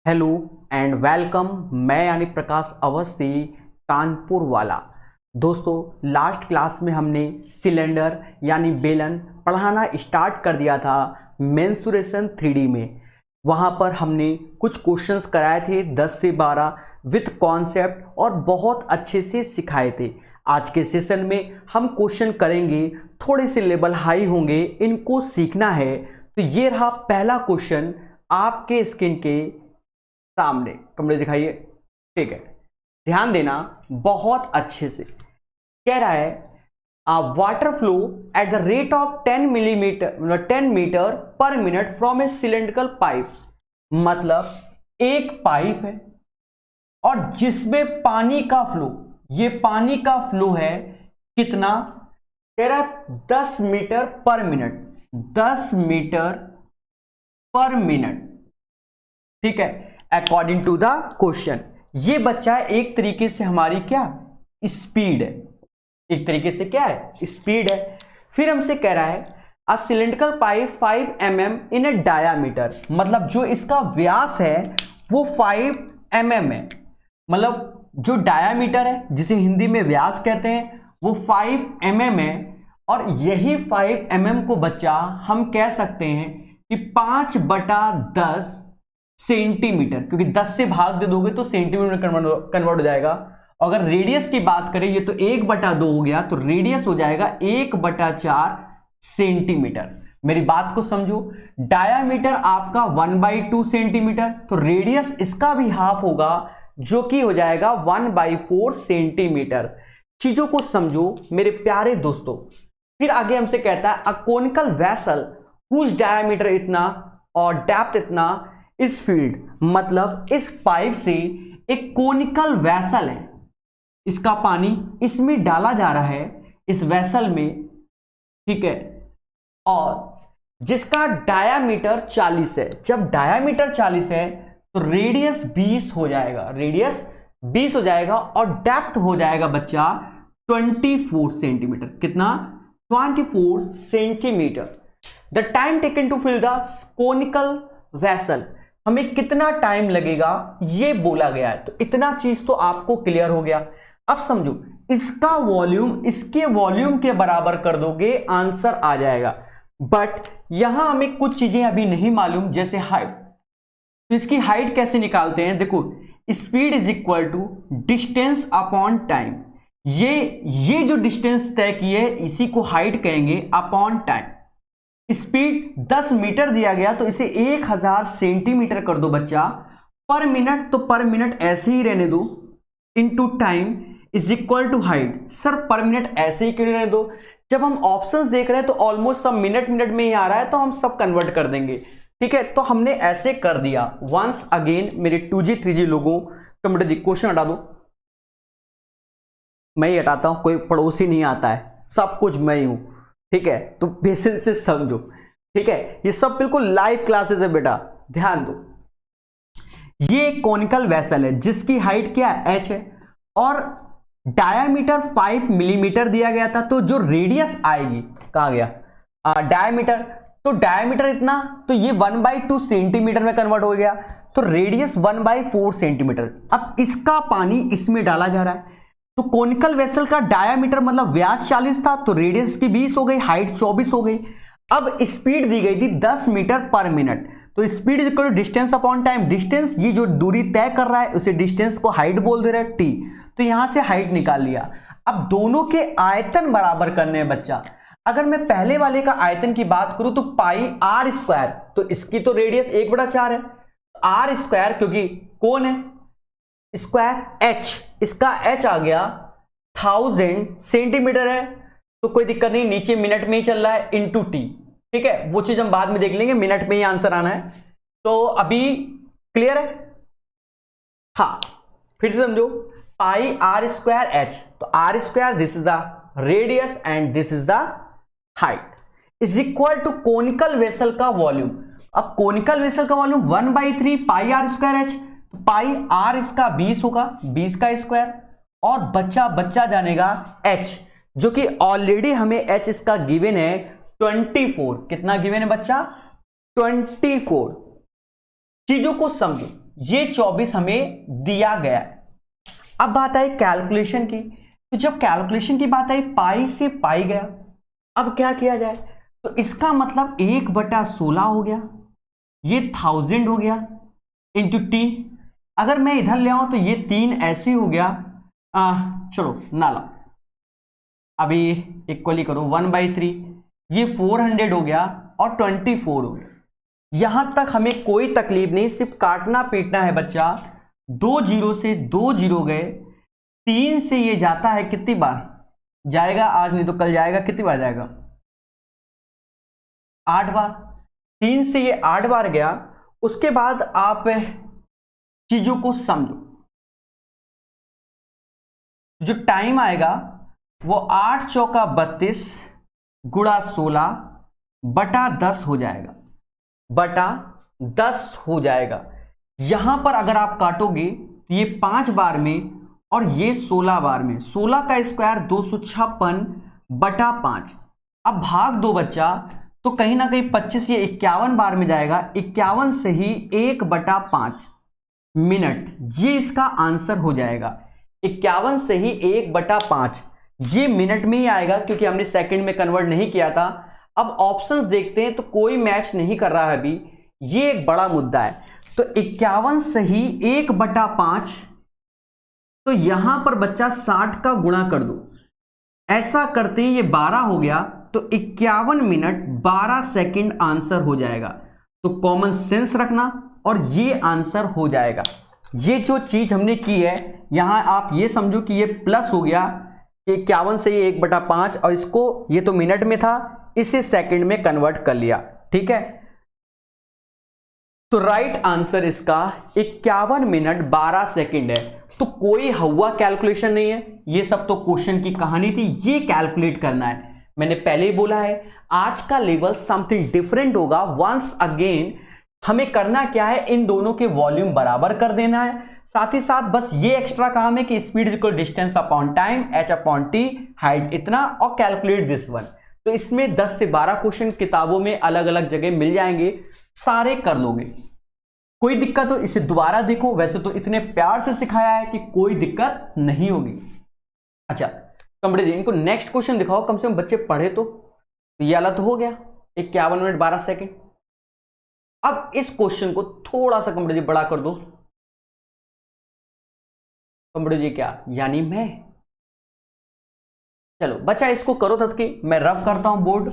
Hello and welcome. मैं यानी प्रकाश अवस्थी, कानपुर वाला। दोस्तों, लास्ट क्लास में हमने सिलेंडर यानी बेलन पढ़ाना स्टार्ट कर दिया था मेंसुरेशन 3D में। वहाँ पर हमने कुछ क्वेश्चंस कराए थे 10 से 12 विथ कॉन्सेप्ट और बहुत अच्छे से सिखाए थे। आज के सेशन में हम क्वेश्चन करेंगे, थोड़े से लेवल हाई होंगे, इनको सीखना है। तो ये रहा पहला क्वेश्चन आपके स्क्रीन के सामने। कमरे दिखाइए, ठीक है, ध्यान देना बहुत अच्छे से। कह रहा है water flow at the rate of 10 meter per minute from a cylindrical pipe. मतलब एक पाइप है और जिसमें पानी का फ्लो, ये पानी का फ्लो है कितना? कह रहा है 10 meter per minute, 10 meter per minute, ठीक है, अकॉर्डिंग टू द क्वेश्चन। ये बच्चा एक तरीके से हमारी क्या स्पीड है, एक तरीके से क्या है स्पीड है। फिर हमसे कह रहा है a cylindrical pipe 5 mm in A diameter. मतलब जो इसका व्यास है वो 5 mm है। मतलब जो डायामीटर है, जिसे हिंदी में व्यास कहते हैं, वो 5 mm है। और यही 5 mm को बच्चा हम कह सकते हैं कि 5/10 सेंटीमीटर, क्योंकि 10 से भाग दे दोगे तो सेंटीमीटर कन्वर्ट हो जाएगा। अगर रेडियस की बात करें, ये तो 1/2 हो गया, तो रेडियस हो जाएगा 1/4 सेंटीमीटर। मेरी बात को समझो, डायामीटर आपका 1/2 सेंटीमीटर, तो रेडियस इसका भी हाफ होगा, जो कि हो जाएगा 1/4 सेंटीमीटर। चीजों को समझो मेरे प्यारे दोस्तों। फिर आगे हमसे कहता है a conical vessel whose diameter इतना और डेप्थ इतना इस फील्ड। मतलब इस पाइप से एक कोनिकल वेसल है, इसका पानी इसमें डाला जा रहा है इस वेसल में, ठीक है, और जिसका डायामीटर 40 है। जब डायामीटर 40 है तो रेडियस 20 हो जाएगा, रेडियस 20 हो जाएगा, और डेप्थ हो जाएगा बच्चा 24 सेंटीमीटर। कितना? 24 centimeter. The time taken to fill the conical vessel, हमें कितना टाइम लगेगा ये बोला गया है। तो इतना चीज तो आपको क्लियर हो गया। अब समझो, इसका वॉल्यूम इसके वॉल्यूम के बराबर कर दोगे, आंसर आ जाएगा। बट यहां हमें कुछ चीजें अभी नहीं मालूम, जैसे हाइट। तो इसकी हाइट कैसे निकालते हैं? देखो, speed is equal to distance upon time. ये जो डिस्टेंस तय की है इसी को हाइट कहेंगे अपॉन टाइम। स्पीड 10 मीटर दिया गया तो इसे 1000 सेंटीमीटर कर दो बच्चा। पर मिनट, तो पर मिनट ऐसे ही रहने दो, into time is equal to height. सर पर मिनट ऐसे ही क्यों रहने दो? जब हम ऑप्शंस देख रहे हैं तो ऑलमोस्ट सब मिनट मिनट में ही आ रहा है, तो हम सब कन्वर्ट कर देंगे, ठीक है। तो हमने ऐसे कर दिया। वंस अगेन मेरे 2G 3G लोगों, कंप्यूटर क्वेश्चन हटा दो, मैं ही हटाता हूं, कोई पड़ोसी नहीं आता है, सब कुछ मैं ही हूं, ठीक है। तो पेशेंस से समझो, ठीक है। ये सब बिल्कुल लाइव क्लासेस है बेटा, ध्यान दो। ये एक कोनिकल वेसल है जिसकी हाइट क्या है? h है, और डायामीटर 5 मिलीमीटर दिया गया था। तो जो रेडियस आएगी, कहा गया डायामीटर, तो डायामीटर इतना, तो ये 1/2 सेंटीमीटर में कन्वर्ट हो गया, तो रेडियस 1/4 सेंटीमीटर। अब इसका पानी इसमें डाला जा रहा है, तो कोनिकल वेसल का डायामीटर मतलब व्यास 40 था, तो रेडियस की 20 हो गई, हाइट 24 हो गई। अब स्पीड दी गई थी 10 मीटर पर मिनट, तो speed is equal to distance upon time. Distance, ये जो दूरी तय कर रहा है उसे डिस्टेंस को हाइट बोल दे रहा है, टी। तो यहां से हाइट निकाल लिया। अब दोनों के आयतन बराबर करने हैं बच्चा। अगर मैं पहले वाले का आयतन की बात करूं तो पाई आर स्क्वायर, तो इसकी तो रेडियस 1/4 है, आर स्क्वायर क्योंकि कौन है स्क्वायर, h, इसका h आ गया 1000 सेंटीमीटर है, तो कोई दिक्कत नहीं, नीचे मिनट में ही चल रहा है, इंटू टी, ठीक है। वो चीज हम बाद में देख लेंगे, मिनट में ही आंसर आना है। तो अभी क्लियर है? हाँ, फिर से समझो, पाई आर स्क्वायर एच, तो r square this is the radius and this is the height, is equal to conical vessel का वॉल्यूम। अब कोनिकल वेसल का volume 1/3 pi are square h, pi r इसका 20 होगा, 20 का स्क्वायर, और बच्चा जानेगा h, जो कि ऑलरेडी हमें h इसका गिवन है 24। कितना गिवन है बच्चा? 24। चीजों को समझो, ये 24 हमें दिया गया है। अब बात आई कैलकुलेशन की, तो जब कैलकुलेशन की बात आई पाई से पाई गया, अब क्या किया जाए, तो इसका मतलब 1/16 हो गया, ये 1000 हो गया इंटू टी। अगर मैं इधर ले आऊं तो ये 3 ऐसे हो गया, चलो ना ला, अभी इक्वली करो 1/3, ये 400 हो गया और 24 हो गया। यहां तक हमें कोई तकलीफ नहीं, सिर्फ काटना पीटना है बच्चा। 2 जीरो से 2 जीरो गए, 3 से ये जाता है कितनी बार जाएगा, आज नहीं तो कल जाएगा, कितनी बार जाएगा, 8 बार। 3 से ये 8 बार गया। उसके बाद आप चीजों को समझो, जो टाइम आएगा वो 8 चौका 32 गुणा 16 बटा 10 हो जाएगा, बटा 10 हो जाएगा। यहां पर अगर आप काटोगे तो ये 5 बार में और ये 16 बार में, 16 का स्क्वायर 256 बटा 5। अब भाग दो बच्चा, तो कहीं ना कहीं 25 ये 51 बार में जाएगा, 51 से ही 1/5 मिनट, ये इसका आंसर हो जाएगा। 51 से ही 1/5 ये मिनट में ही आएगा, क्योंकि हमने सेकंड में कन्वर्ट नहीं किया था। अब ऑप्शंस देखते हैं तो कोई मैच नहीं कर रहा है अभी, ये एक बड़ा मुद्दा है। तो 51 से ही 1/5, तो यहां पर बच्चा 60 का गुणा कर दो, ऐसा करते ही ये 12 हो गया, तो 51 मिनट 12 सेकंड आंसर हो जाएगा। तो कॉमन सेंस रखना और ये आंसर हो जाएगा। ये जो चीज हमने की है यहां आप ये समझो कि ये प्लस हो गया, 51 से ये 1/5 और इसको, ये तो मिनट में था, इसे सेकंड में कन्वर्ट कर लिया, ठीक है। तो राइट आंसर इसका 51 मिनट 12 सेकंड है। तो कोई हवा कैलकुलेशन नहीं है, ये सब तो क्वेश्चन की कहानी थी, ये कैलकुलेट करना है। मैंने पहले ही बोला है आज का लेवल समथिंग डिफरेंट होगा। वंस अगेन हमें करना क्या है, इन दोनों के वॉल्यूम बराबर कर देना है। साथ ही साथ बस ये एक्स्ट्रा काम है कि speed equal distance upon time, h upon T, height इतना, और कैलकुलेट दिस वन। तो इसमें 10 से 12 क्वेश्चन किताबों में अलग अलग जगह मिल जाएंगे, सारे कर लोगे, कोई दिक्कत हो इसे दोबारा देखो। वैसे तो इतने प्यार से सिखाया है कि कोई दिक्कत नहीं होगी। अच्छा कमरे जी, इनको नेक्स्ट क्वेश्चन दिखाओ, कम से कम बच्चे पढ़े तो। ये वाला तो हो गया 51 मिनट 12 सेकंड। अब इस क्वेश्चन को थोड़ा सा कमरे जी बड़ा कर दो। कमरे जी क्या यानी मैं, चलो बच्चा इसको करो तब कि मैं रफ करता हूं बोर्ड।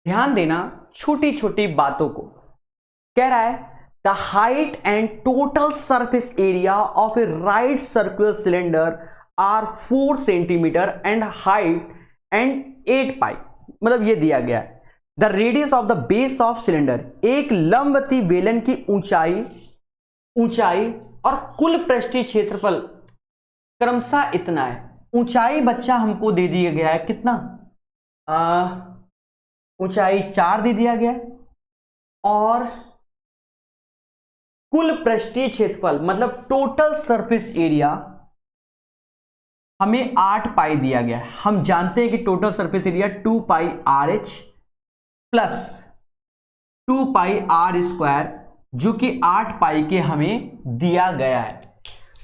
ध्यान देना छोटी छोटी बातों को। कह रहा है the height and total surface area of a right circular cylinder are 4 centimeter and height and 8 pi, मतलब ये दिया गया है। The radius of the base of cylinder, एक लंबवती बेलन की ऊंचाई और कुल पृष्ठीय क्षेत्रफल क्रमशः इतना है। ऊंचाई बच्चा हमको दे दिया गया है कितना, ऊंचाई 4 दे दिया गया, और कुल पृष्ठीय क्षेत्रफल मतलब टोटल सरफेस एरिया हमें 8 पाई दिया गया है। हम जानते हैं कि total surface area 2 pi R H plus 2 pi are square, जो कि 8 पाई के हमें दिया गया है।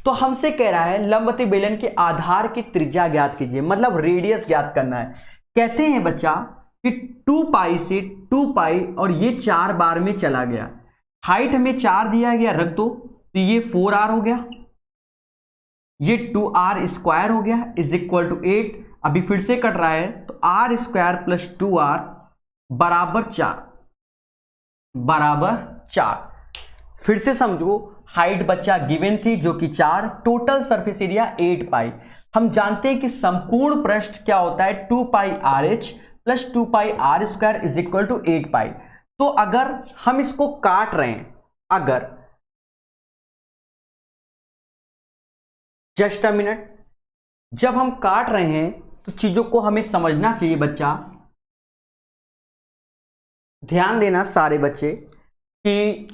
तो हमसे कह रहा है लंबवती बेलन के आधार की त्रिज्या ज्ञात कीजिए, मतलब रेडियस ज्ञात करना है। कहते हैं बच्चा कि 2 पाई से 2 पाई और ये 4 बार में चला गया, हाइट हमें 4 दिया गया, रख दो, तो ये 4r हो गया, ये 2r स्क्वायर हो गया इज इक्वल टू 8। अभी फिर से कट रहा है, तो r स्क्वायर प्लस 2r बराबर 4। फिर से समझो, हाइट बच्चा गिवन थी जो कि 4, टोटल सरफेस एरिया 8 पाई। हम जानते हैं कि संपूर्ण पृष्ठ क्या होता है, 2 pi R H plus 2 pi are square is equal to 8 pi. तो अगर हम इसको काट रहे हैं, अगर जस्ट अ मिनट, जब हम काट रहे हैं तो चीजों को हमें समझना चाहिए बच्चा। ध्यान देना सारे बच्चे कि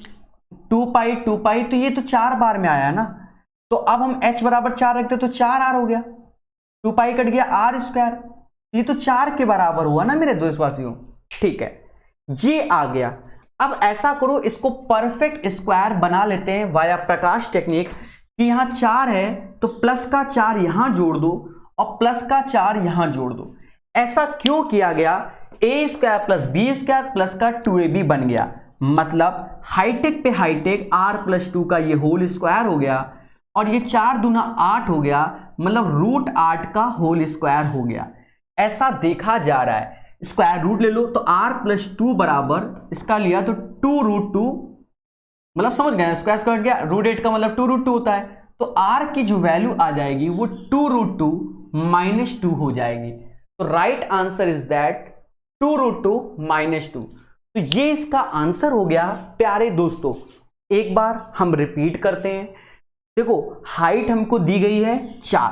2 पाई तो ये तो 4 बार में आया ना, तो अब हम h बराबर 4 रखते तो 4r हो गया, 2 पाई कट गया r स्क्वायर, ये तो 4 के बराबर हुआ ना मेरे देशवासियों। ठीक है, ये आ गया। अब ऐसा करो, इसको परफेक्ट स्क्वायर बना लेते हैं वाया प्रकाश टेक्निक, कि यहां 4 है तो प्लस का 4 यहां जोड़ दो और प्लस का 4 यहां जोड़ दो। ऐसा क्यों किया गया? A square plus B square plus का 2ab बन गया, मतलब हाईटेक पे हाईटेक r प्लस 2 का ये होल स्क्वायर हो गया, और ये 4 दूना 8 हो गया, मतलब रूट 8 का होल स्क्वायर हो गया। ऐसा देखा जा रहा है, स्क्वायर रूट ले लो तो r प्लस 2 बराबर, इसका लिया तो 2 रूट 2, मतलब समझ गए, स्क्वायर स्क्वायर गया, रूट 8 का मतलब 2 रूट 2 होता है, तो r की जो वैल्यू आ जाएगी वो 2 रूट 2 माइनस 2 हो जाएगी। तो right answer is that 2 root 2 minus 2। तो ये इसका आंसर हो गया प्यारे दोस्तों। एक बार हम रिपीट करते हैं, देखो हाइट हमको दी गई है 4,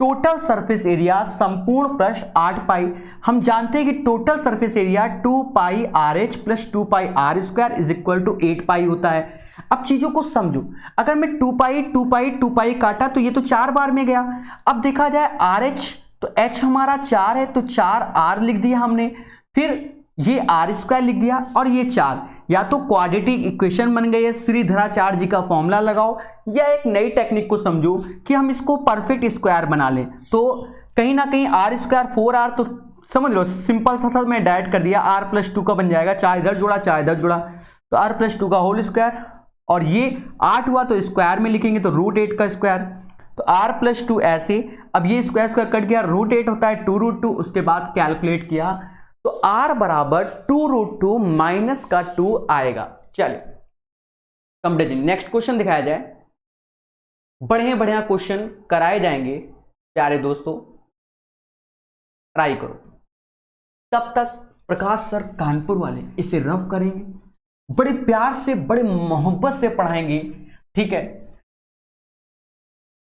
टोटल सरफेस एरिया संपूर्ण पृष्ठ 8 पाई, हम जानते हैं कि total surface area 2 pi R H plus 2 pi are square is equal to 8 pi होता है। अब चीजों को समझो, अगर मैं 2 पाई 2 पाई 2 पाई काटा तो ये तो 4 बार में गया। अब देखा जाए आर एच, तो एच हमारा 4 है तो 4 आर लिख दिया हमने, फिर ये आर स्क्वायर लिख दिया, और ये 4, या तो क्वाड्रेटिक इक्वेशन बन गई है, श्रीधराचार्य जी का फॉर्मूला लगाओ, या एक नई टेक्निक को समझो कि हम इसको परफेक्ट स्क्वायर बना लें। तो कहीं ना कहीं आर स्क्वायर 4r, तो समझ लो सिंपल सा था, मैं डायरेक्ट कर दिया, आर प्लस 2 का बन जाएगा, 4 इधर जोड़ा 4 इधर जोड़ा, तो आर प्लस 2 का होल स्क्वायर, और ये 8 हुआ तो स्क्वायर में लिखेंगे तो रूट 8 का स्क्वायर, तो आर प्लस 2 ऐसे। अब ये स्क्वायर स्क्वायर कट गया, रूट 8 होता है 2 रूट 2, उसके बाद कैलकुलेट किया तो r बराबर 2 रूट 2 माइनस का 2 आएगा। चलिए कंप्लीट, नेक्स्ट क्वेश्चन दिखाया जाए, बढ़िया बढ़िया क्वेश्चन कराए जाएंगे प्यारे दोस्तों, ट्राई करो। तब तक प्रकाश सर कानपुर वाले इसे रफ करेंगे, बड़े प्यार से बड़े मोहब्बत से पढ़ाएंगे, ठीक है।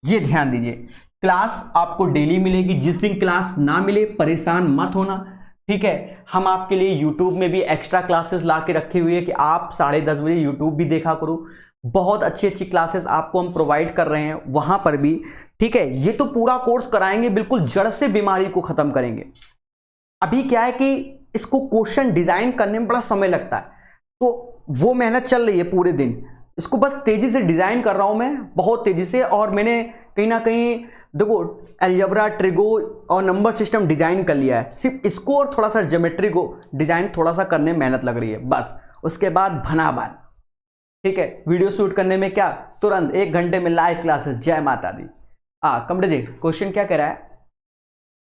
ये ध्यान दीजिए, क्लास आपको डेली मिलेगी, जिस दिन क्लास ना मिले परेशान मत होना, ठीक है। हम आपके लिए YouTube में भी एक्स्ट्रा क्लासेस ला के रखे हुए हैं कि आप 10:30 बजे YouTube भी देखा करो, बहुत अच्छी अच्छी क्लासेस आपको हम प्रोवाइड कर रहे हैं वहां पर भी, ठीक है। ये तो पूरा कोर्स कराएंगे, बिल्कुल जड़ से बीमारी को खत्म करेंगे। अभी क्या है कि इसको क्वेश्चन डिजाइन करने में बड़ा समय लगता है, तो वो मेहनत चल रही है पूरे दिन, इसको बस तेजी से डिजाइन कर रहा हूं मैं, बहुत तेजी से। और मैंने कहीं ना कहीं देखो अलजेब्रा, ट्रिगो और नंबर सिस्टम डिजाइन कर लिया है, सिर्फ इसको और थोड़ा सा ज्योमेट्री को डिजाइन थोड़ा सा करने में मेहनत लग रही है बस, उसके बाद भनाबान, ठीक है। वीडियो शूट करने में क्या, तुरंत 1 घंटे में लाइव क्लासेस, जय माता दी। कंप्लीट जी, क्वेश्चन क्या कह रहा है?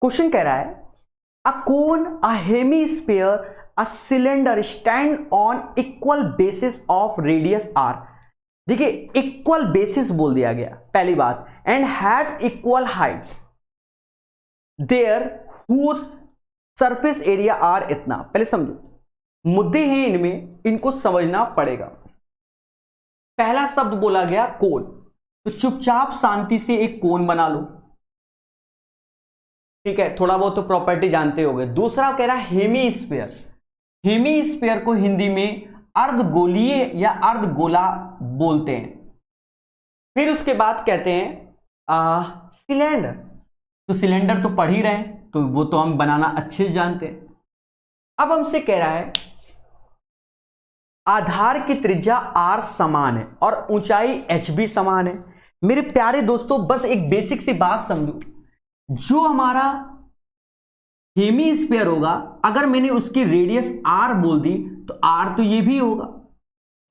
क्वेश्चन कह रहा है a cone, a hemisphere, a cylinder stand on equal bases of radius R. देखिए इक्वल बेसिस बोल दिया गया पहली बात, and have equal height, there whose surface area are इतना। पहले समझो मुद्दे हैं इनमें, इनको समझना पड़ेगा। पहला शब्द बोला गया कोन, तो चुपचाप शांति से एक कोन बना लो, ठीक है, थोड़ा बहुत तो प्रॉपर्टी जानते होगे। दूसरा कह रहा है हेमीस्फीयर, हेमीस्फीयर को हिंदी में अर्धगोलीय या अर्धगोला बोलते हैं। फिर उसके बाद कहते हैं सिलेंडर, तो सिलेंडर तो पढ़ ही रहे हैं, तो वो तो हम बनाना अच्छे से जानते हैं। अब हमसे कह रहा है आधार की त्रिज्या r समान है और ऊंचाई h भी समान है। मेरे प्यारे दोस्तों बस एक बेसिक सी बात समझो, जो हमारा हेमीस्फीयर होगा, अगर मैंने उसकी रेडियस r बोल दी तो r तो ये भी होगा,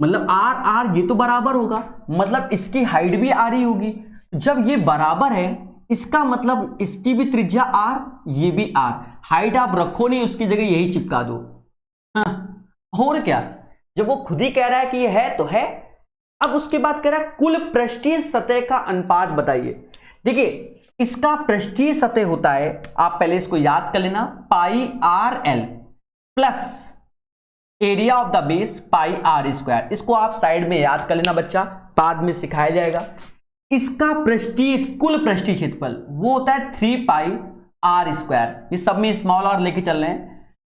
मतलब r ये तो बराबर होगा, मतलब इसकी हाइट भी r ही होगी। जब ये बराबर है इसका मतलब इसकी भी त्रिज्या r, ये भी r, हाइट आप रखो नहीं, उसकी जगह यही चिपका दो। हाँ, और क्या, जब वो खुद ही कह रहा है कि ये है तो है। अब उसके बाद कह रहा है कुल पृष्ठीय सतह का अनुपात बताइए। देखिए इसका पृष्ठीय सतह होता है, आप पहले इसको याद कर लेना, pi r l plus area of the base pi are square. इसको आप साइड में याद कर लेना बच्चा, बाद में सिखाया जाएगा। इसका पृष्ठीय, कुल पृष्ठीय क्षेत्रफल वो होता है 3 पाई आर स्क्वायर, ये सब में स्मॉल आर लेके चल रहे हैं,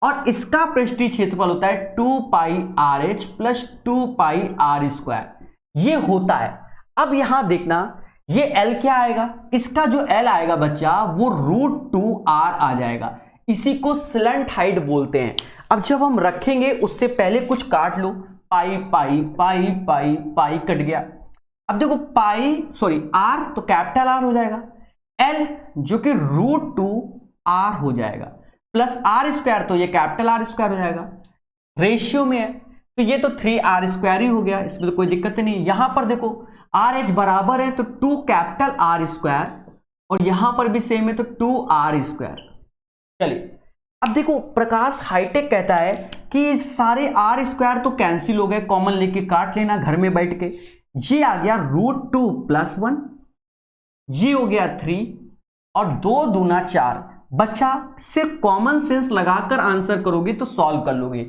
और इसका पृष्ठीय क्षेत्रफल होता है 2 pi R H plus 2 pi are square, ये होता है। अब यहां देखना ये L क्या आएगा, इसका जो L आएगा बच्चा वो √2r आ जाएगा। इसी को स्लंट हाइट बोलते हैं। अब जब हम रखेंगे उससे पहले कुछ काट लो, पाई पाई पाई पाई पाई कट गया। अब देखो r तो कैपिटल R हो जाएगा, L जो कि √2r हो जाएगा, प्लस r² तो ये कैपिटल R² हो जाएगा, रेशियो में है तो ये तो 3r² ही हो गया, इसमें तो कोई दिक्कत नहीं। यहां पर देखो RH बराबर है तो 2 कैपिटल R² और यहां पर भी सेम है तो 2r²। चलिए अब देखो प्रकाश हाईटेक कहता है कि सारे r² तो कैंसिल हो गए, कॉमन लेके काट लेना घर में बैठ के। ये आ गया √2 + 1, ये हो गया 3 और 2 दूना 4। बच्चा सिर्फ कॉमन सेंस लगाकर आंसर करोगे तो सॉल्व कर लोगे।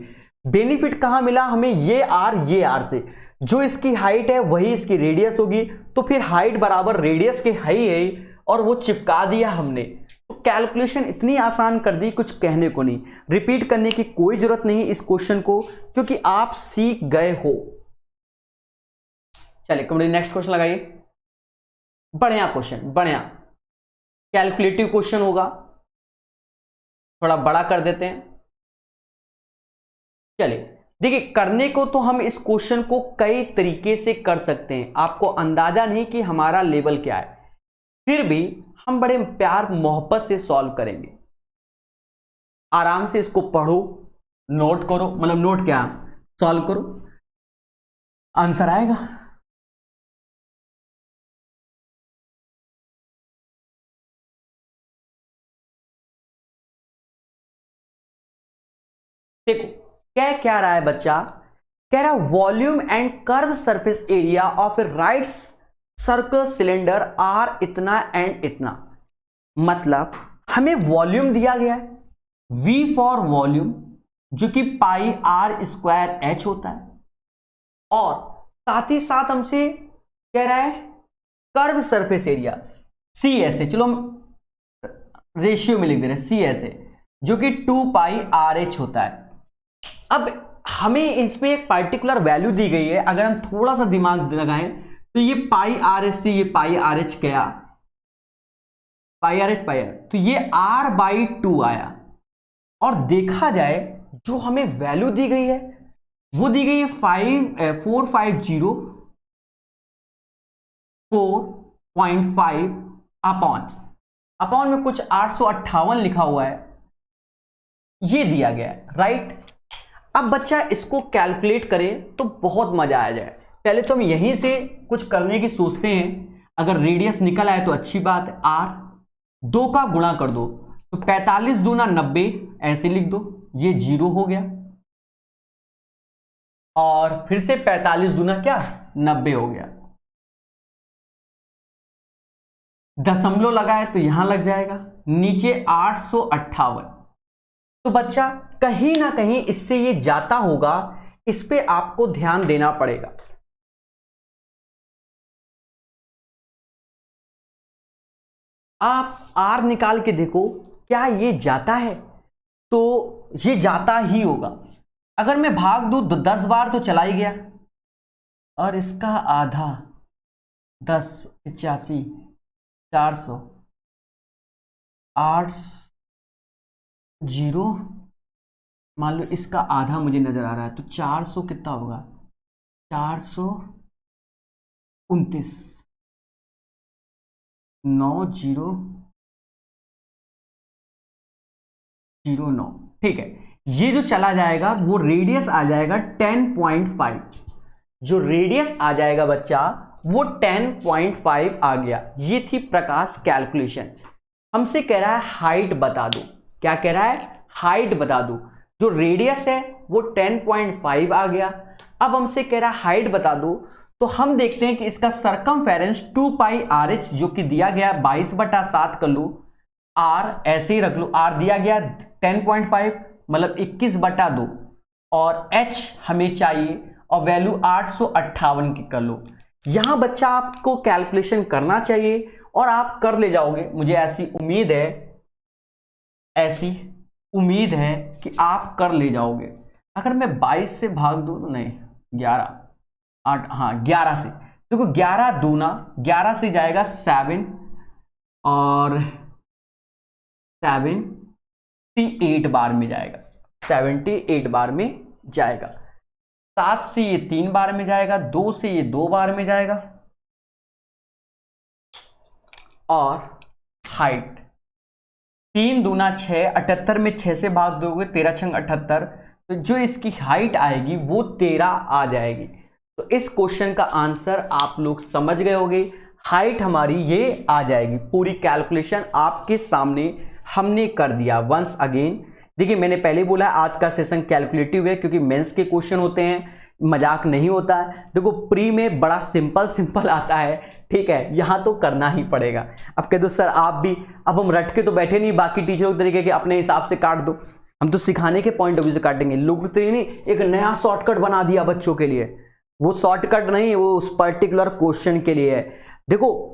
बेनिफिट कहां मिला हमें, ये r से, जो इसकी हाइट है वही इसकी रेडियस होगी, तो फिर हाइट बराबर रेडियस के है और वो चिपका दिया हमने। तो कैलकुलेशन इतनी आसान कर दी, कुछ कहने को नहीं। रिपीट करने की कोई जरूरत नहीं इस क्वेश्चन को, क्योंकि आप सीख गए हो। चलिए कमेंट नेक्स्ट क्वेश्चन लगाइए। बढ़िया क्वेश्चन, बढ़िया कैलकुलेटिव क्वेश्चन होगा, थोड़ा बड़ा कर देते हैं। चलिए देखिए, करने को तो हम इस क्वेश्चन को कई तरीके से कर सकते हैं, आपको अंदाजा नहीं कि हमारा लेवल क्या है, फिर भी हम बड़े प्यार मोहब्बत से सॉल्व करेंगे। आराम से इसको पढ़ो, नोट करो, मतलब नोट क्या, सॉल्व करो, आंसर आएगा। देखो क्या रहा है बच्चा, कह रहा volume and curve surface area of a right circle cylinder are इतना एंड इतना। मतलब हमें वॉल्यूम दिया गया है, V फॉर वॉल्यूम जो कि πr²h होता है, और साथ ही साथ हमसे कह रहा है कर्व सरफेस एरिया CS, चलो हम रेशियो में लिख दे रहे हैं CS जो कि 2πrh होता है। अब हमें इसमें एक पार्टिकुलर वैल्यू दी गई है, अगर हम थोड़ा सा दिमाग लगाएं तो ये πrh से ये πrh गया, πrh तो ये r/2 आया। और देखा जाए जो हमें वैल्यू दी गई है वो दी गई है 450.5 अपॉन में कुछ 858 लिखा हुआ है, ये दिया गया है, राइट। अब बच्चा इसको कैलकुलेट करे तो बहुत मजा आ जाए। पहले तो हम यहीं से कुछ करने की सोचते हैं, अगर रेडियस निकल आए तो अच्छी बात है। r 2 का गुणा कर दो तो 45 दूना 90, ऐसे लिख दो, ये 0 हो गया, और फिर से 45 दूना क्या 90 हो गया, दशमलव लगा है तो यहां लग जाएगा, नीचे 858। तो बच्चा कहीं ना कहीं इससे ये जाता होगा, इस पे आपको ध्यान देना पड़ेगा। आप R निकाल के देखो क्या ये जाता है, तो ये जाता ही होगा। अगर मैं भाग दूं तो 10 बार तो चला ही गया, और इसका आधा 10 85 400 8 0, मान लो इसका आधा मुझे नजर आ रहा है तो 400 कितना होगा, 429 9009, ठीक है। ये जो चला जाएगा वो रेडियस आ जाएगा 10.5, जो रेडियस आ जाएगा बच्चा वो 10.5 आ गया। ये थी प्रकाश कैलकुलेशन। हमसे कह रहा है हाइट बता दो, क्या कह रहा है, हाइट बता दो। जो रेडियस है वो 10.5 आ गया। अब हमसे कह रहा है हाइट बता दो, तो हम देखते हैं कि इसका सरकमफेरेंस 2πrh जो कि दिया गया 22/7 कर लो, r ऐसे ही रख लो, r दिया गया 10.5 मतलब 21/2, और h हमें चाहिए और वैल्यू 858 की कर लो। यहां बच्चा आपको कैलकुलेशन करना चाहिए और आप कर ले जाओगे, मुझे ऐसी उम्मीद है कि आप कर ले जाओगे। अगर मैं 22 से भाग दूं तो नहीं 11 8, हाँ 11 से, देखो 11 दूना 11 से जाएगा 7 और 78 बार में जाएगा, 78 बार में जाएगा। 7 से ये 3 बार में जाएगा, 2 से ये 2 बार में जाएगा। और हाइट 3 दूना 6, 78 में 6 से भाग दोगे 13 छंग 78, तो जो इसकी हाइट आएगी वो 13 आ जाएगी। तो इस क्वेश्चन का आंसर आप लोग समझ गए होंगे, हाइट हमारी ये आ जाएगी। पूरी कैलकुलेशन आपके सामने हमने कर दिया। वंस अगेन देखिए, मैंने पहले बोला आज का सेशन कैलकुलेटिव है क्योंकि मेंस के क्वेश्चन होते हैं, मजाक नहीं होता है। देखो प्री में बड़ा सिंपल आता है, ठीक है, यहां तो करना ही पड़ेगा। अब कह दो सर आप भी, अब हम रट के तो बैठे नहीं, बाकी टीचरों के तरीके के अपने हिसाब से काट दो, हम तो सिखाने के पॉइंट ऑफ व्यू से काटेंगे। लोग तो नहीं एक नया शॉर्टकट बना दिया बच्चों के लिए, वो शॉर्टकट नहीं, वो उस पर्टिकुलर क्वेश्चन के लिए है। देखो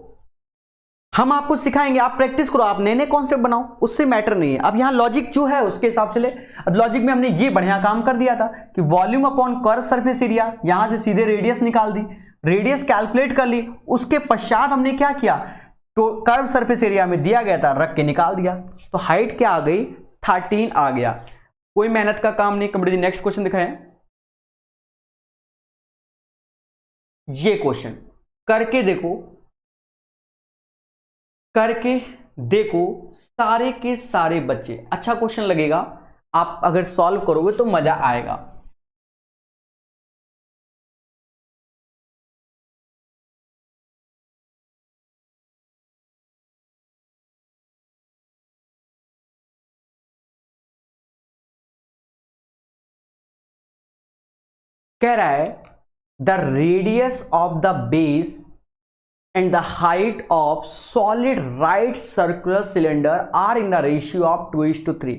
हम आपको सिखाएंगे, आप प्रैक्टिस करो, आप नए नए कॉन्सेप्ट बनाओ, उससे मैटर नहीं है। अब यहाँ लॉजिक जो है उसके हिसाब से ले। अब लॉजिक में हमने ये बढ़िया काम कर दिया था कि volume upon curve surface area, यहां से सीधे रेडियस निकाल दी, रेडियस कैलकुलेट कर ली। उसके पश्चात हमने क्या किया, तो कर्व सरफेस एरिया में दिया गया था, रख के निकाल दिया। तो हाइट क्या आ गई, 13 आ गया। कोई मेहनत का काम नहीं। कंप्लीट। नेक्स्ट क्वेश्चन दिखाएं। ये क्वेश्चन करके देखो, करके देखो सारे के सारे बच्चे, अच्छा क्वेश्चन लगेगा, आप अगर सॉल्व करोगे तो मजा आएगा। कह रहा है the radius of the base and the height of solid right circular cylinder are in the ratio of 2:3.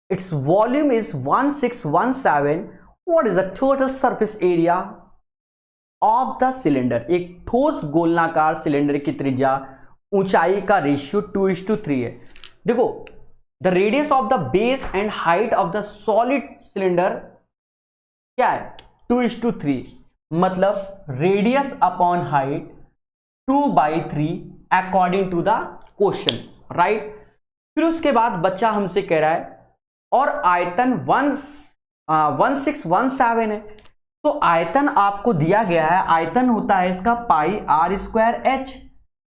Its volume is 1617. What is the total surface area of the cylinder? एक ठोस गोलनाकार cylinder की त्रिज्या ऊंचाई का ratio 2:3 है। देखो the radius of the base and height of the solid cylinder क्या है, 2:3, मतलब radius upon height 2/3 according to the question, right. फिर उसके बाद बच्चा हमसे कह रहा है और आयतन 1617 है, तो आयतन आपको दिया गया है, आयतन होता है इसका पाई आर स्क्वायर एच,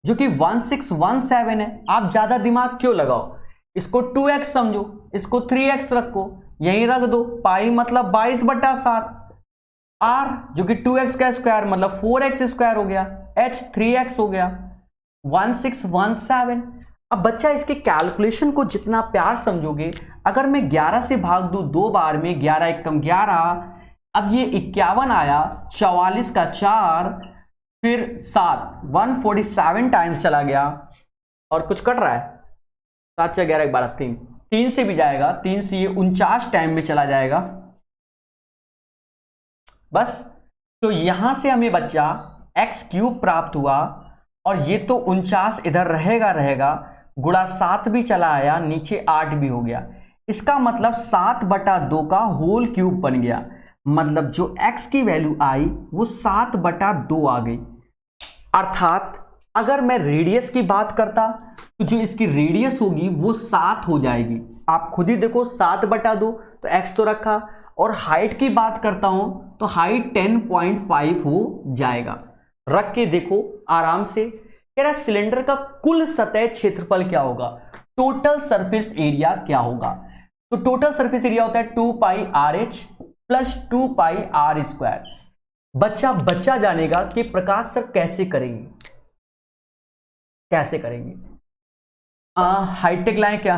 जो कि 1617 है। आप ज्यादा दिमाग क्यों लगाओ, इसको 2x समझो, इसको 3x रखो, यहीं रख दो, पाई मतलब 22/7, आर जो कि 2x का स्क्वायर मतलब 4x स्क्वायर हो गया, h 3x हो गया, 1617। अब बच्चा इसके कैलकुलेशन को जितना प्यार समझोगे, अगर मैं 11 से भाग दूं 2 बार में, 11 एकम 11, अब ये 51 आया, 44 का 4, फिर 7, 147 टाइम्स चला गया, और कुछ कट रहा है, 7 से 11 12 3 से भी जाएगा, 3 से ये 49 टाइम में चला जाएगा बस। तो यहां से हमें बच्चा x³ प्राप्त हुआ, और ये तो 49 इधर रहेगा, गुणा 7 भी चला आया, नीचे 8 भी हो गया। इसका मतलब 7/2 का होल क्यूब बन गया, मतलब जो x की वैल्यू आई वो 7/2 आ गई। अर्थात अगर मैं रेडियस की बात करता तो जो इसकी रेडियस होगी वो 7 हो जाएगी। आप खुद ही देखो 7/2, तो x तो रखा, और हाइट की बात करता हूं तो हाइट 10.5 हो जाएगा। रख के देखो आराम से। कह रहा सिलेंडर का कुल सतह क्षेत्रफल क्या होगा, टोटल सरफेस एरिया क्या होगा। तो टोटल सरफेस एरिया होता है 2πRh प्लस 2πr²। बच्चा जानेगा कि प्रकाश सर कैसे करेंगे, हाईटेक लाएं क्या।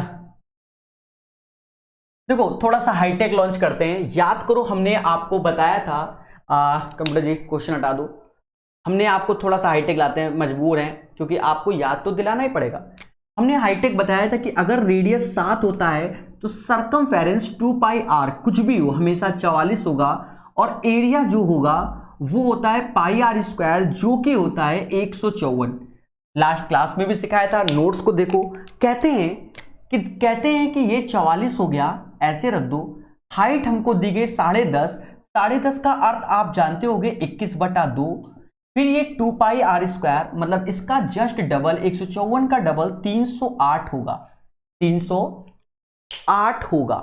देखो थोड़ा सा हाईटेक लॉन्च करते हैं। याद करो हमने आपको बताया था, कंप्यूटर जी क्वेश्चन हटा दो, हमने आपको थोड़ा सा हाईटेक लाते हैं, मजबूर हैं क्योंकि आपको याद तो दिलाना ही पड़ेगा। हमने हाईटेक बताया था कि अगर रेडियस 7 होता है तो सरकमफेरेंस 2πr कुछ भी हो हमेशा 44 होगा, और एरिया जो होगा वो होता है πr², जो कि होता है 154। लास्ट क्लास में भी सिखाया था, नोट्स को देखो। कहते हैं कि ये 44 हो गया, ऐसे रख दो। हाइट हमको दी गई 10.5, 10.5 का अर्थ आप जानते होंगे 21/2, फिर ये 2 पाई आर स्क्वायर, मतलब इसका जस्ट डबल 154 का डबल 308 होगा, 308 होगा।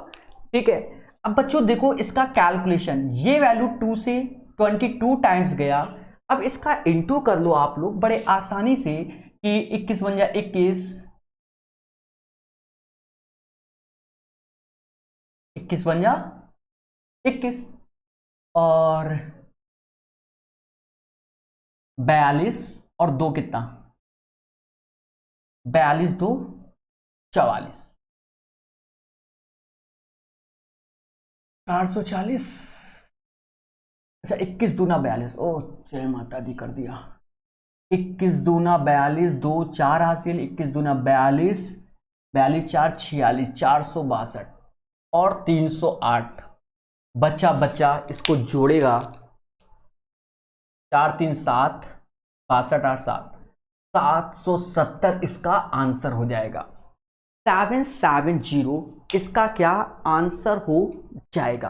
ठीक है, अब बच्चों देखो इसका कैलकुलेशन, ये वैल्यू 2 से 22 टाइम्स गया। अब इसका इंटू कर लो आप लोग बड़े आसानी से कि 21 बन जाए 21, 21 बन जा 21 और 42 और 2 कितना, 42 2 44, 440। अच्छा 21 दूना 42, ओ जय माता दी, कर दिया। 21 दूना 42, 2 4 हासिल, 21 दूना 42, 42 4 46, 462 और 308। बच्चा बच्चा इसको जोड़ेगा, 4 3 7, 62 8 7, 770 इसका आंसर हो जाएगा। 770 इसका क्या आंसर हो जाएगा,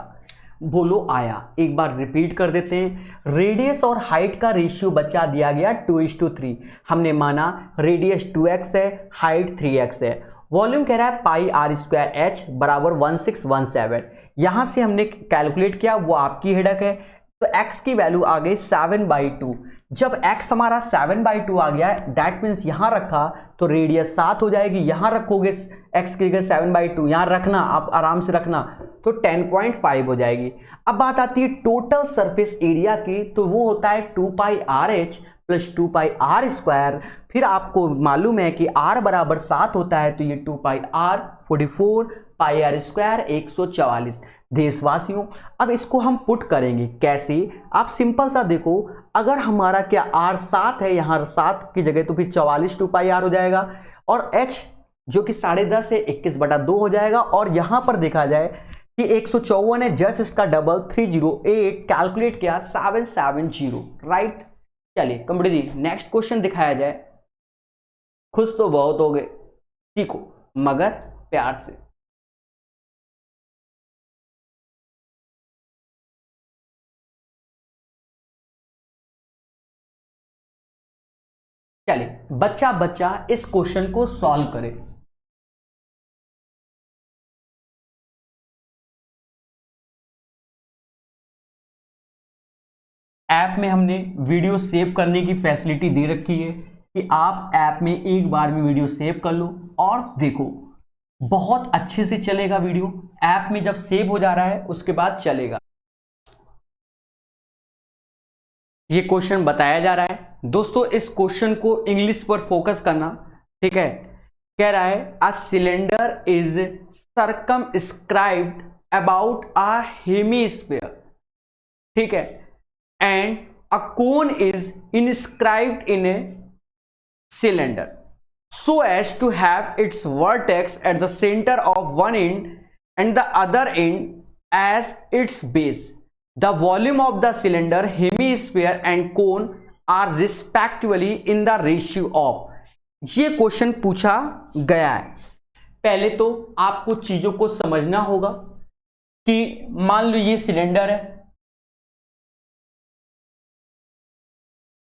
बोलो आया। एक बार रिपीट कर देते हैं। रेडियस और हाइट का रेशियो बच्चा दिया गया 2:3। हमने माना रेडियस 2x है, हाइट 3x है। वॉल्यूम कह रहा है पाई आर स्क्वायर एच बराबर 1617। यहां से हमने कैलकुलेट किया, वो आपकी हेडक है। तो x की वैल्यू आ गई 7/2। जब x हमारा 7/2 आ गया, दैट मीन्स यहां रखा तो रेडियस 7 हो जाएगी। यहां रखोगे x की जगह 7/2, यहां रखना, आप आराम से रखना, तो 10.5 हो जाएगी। अब बात आती है टोटल सरफेस एरिया की, तो वो होता है 2 pi R H plus 2 pi are square. फिर आपको मालूम है कि r बराबर 7 होता है, तो ये 2 pi are 44 pi are square 144। देशवासियों अब इसको हम पुट करेंगे कैसे, आप सिंपल सा देखो, अगर हमारा क्या r 7 है, यहां 7 की जगह, तो फिर 44 2 पाई आर हो जाएगा, और h जो कि 10.5 है 21/2 हो जाएगा। और यहां पर देखा जाए कि 154 है, जस्ट इसका डबल 308, कैलकुलेट किया 770, राइट। चलिए कंप्लीट जी, नेक्स्ट क्वेश्चन दिखाया जाए। खुश तो बहुत हो गए, सीखो मगर प्यार से। चलिए बच्चा बच्चा इस क्वेश्चन को सॉल्व करें। ऐप में हमने वीडियो सेव करने की फैसिलिटी दे रखी है कि आप ऐप में एक बार में वीडियो सेव कर लो और देखो, बहुत अच्छे से चलेगा वीडियो। ऐप में जब सेव हो जा रहा है उसके बाद चलेगा। ये क्वेश्चन बताया जा रहा है दोस्तों, इस क्वेश्चन को इंग्लिश पर फोकस करना, ठीक है। कह रहा है a cylinder is circumscribed about a hemisphere, ठीक है, and a cone is inscribed in a cylinder so as to have its vertex at the center of one end and the other end as its base. The volume of the cylinder, hemisphere and cone are respectively in the ratio of। ये question पूछा गया है। पहले तो आपको चीजों को समझना होगा कि मान लो ये सिलेंडर है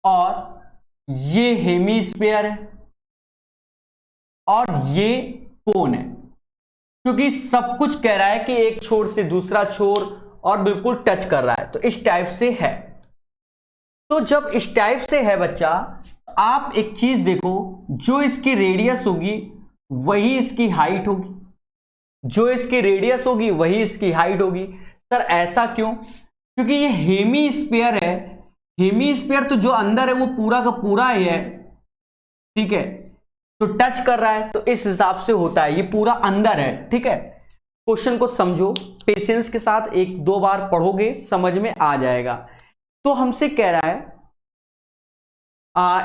और ये हेमिस्फीयर है और ये कोन है, क्योंकि सब कुछ कह रहा है कि एक छोर से दूसरा छोर और बिल्कुल टच कर रहा है, तो इस टाइप से है। तो जब इस टाइप से है बच्चा, आप एक चीज देखो, जो इसकी रेडियस होगी वही इसकी हाइट होगी, जो इसकी रेडियस होगी वही इसकी हाइट होगी। सर ऐसा क्यों? क्योंकि ये हेमिस्फीयर है, हेमिस्फीयर तो जो अंदर है वो पूरा का पूरा ही है, ठीक है, तो टच कर रहा है, तो इस हिसाब से होता है, ये पूरा अंदर है, ठीक है। क्वेश्चन को समझो पेशेंस के साथ, एक दो बार पढ़ोगे समझ में आ जाएगा। तो हमसे कह रहा है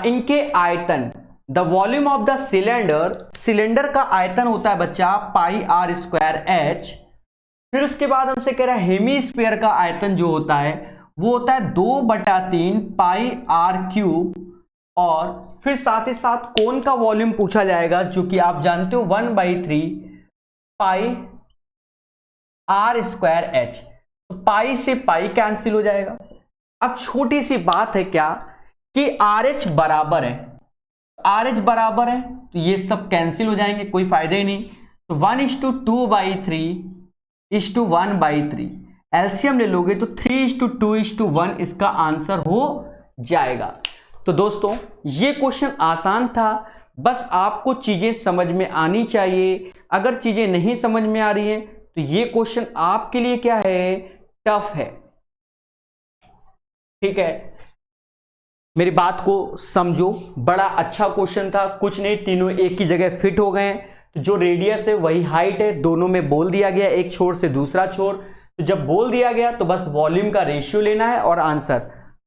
इनके आयतन, the volume of the cylinder, cylinder का आयतन होता है बच्चा पाई आर स्क्वायर एच। फिर उसके बाद हमसे कह रहा है हेमिस्फीयर का आयतन जो होता है वो होता है 2/3 पाई आर क्यूब, और फिर साथ ही साथ कोन का वॉल्यूम पूछा जाएगा जो कि आप जानते हो 1/3 पाई आर स्क्वायर एच। तो पाई से पाई कैंसिल हो जाएगा। अब छोटी सी बात है क्या कि RH बराबर है, RH बराबर है तो ये सब कैंसिल हो जाएंगे, कोई फायदा ही नहीं। तो 1:2/3:1/3 एलसीएम ले लोगे तो 3:2:1 इसका आंसर हो जाएगा। तो दोस्तों ये क्वेश्चन आसान था, बस आपको चीजें समझ में आनी चाहिए। अगर चीजें नहीं समझ में आ रही हैं तो ये क्वेश्चन आपके लिए क्या है, टफ है। ठीक है, मेरी बात को समझो, बड़ा अच्छा क्वेश्चन था, कुछ नहीं, तीनों एक ही जगह फिट हो गए हैं। तो जो रेडियस है वही हाइट है, दोनों में बोल दिया गया, एक छोर से दूसरा छोर। तो जब बोल दिया गया तो बस वॉल्यूम का रेशियो लेना है और आंसर।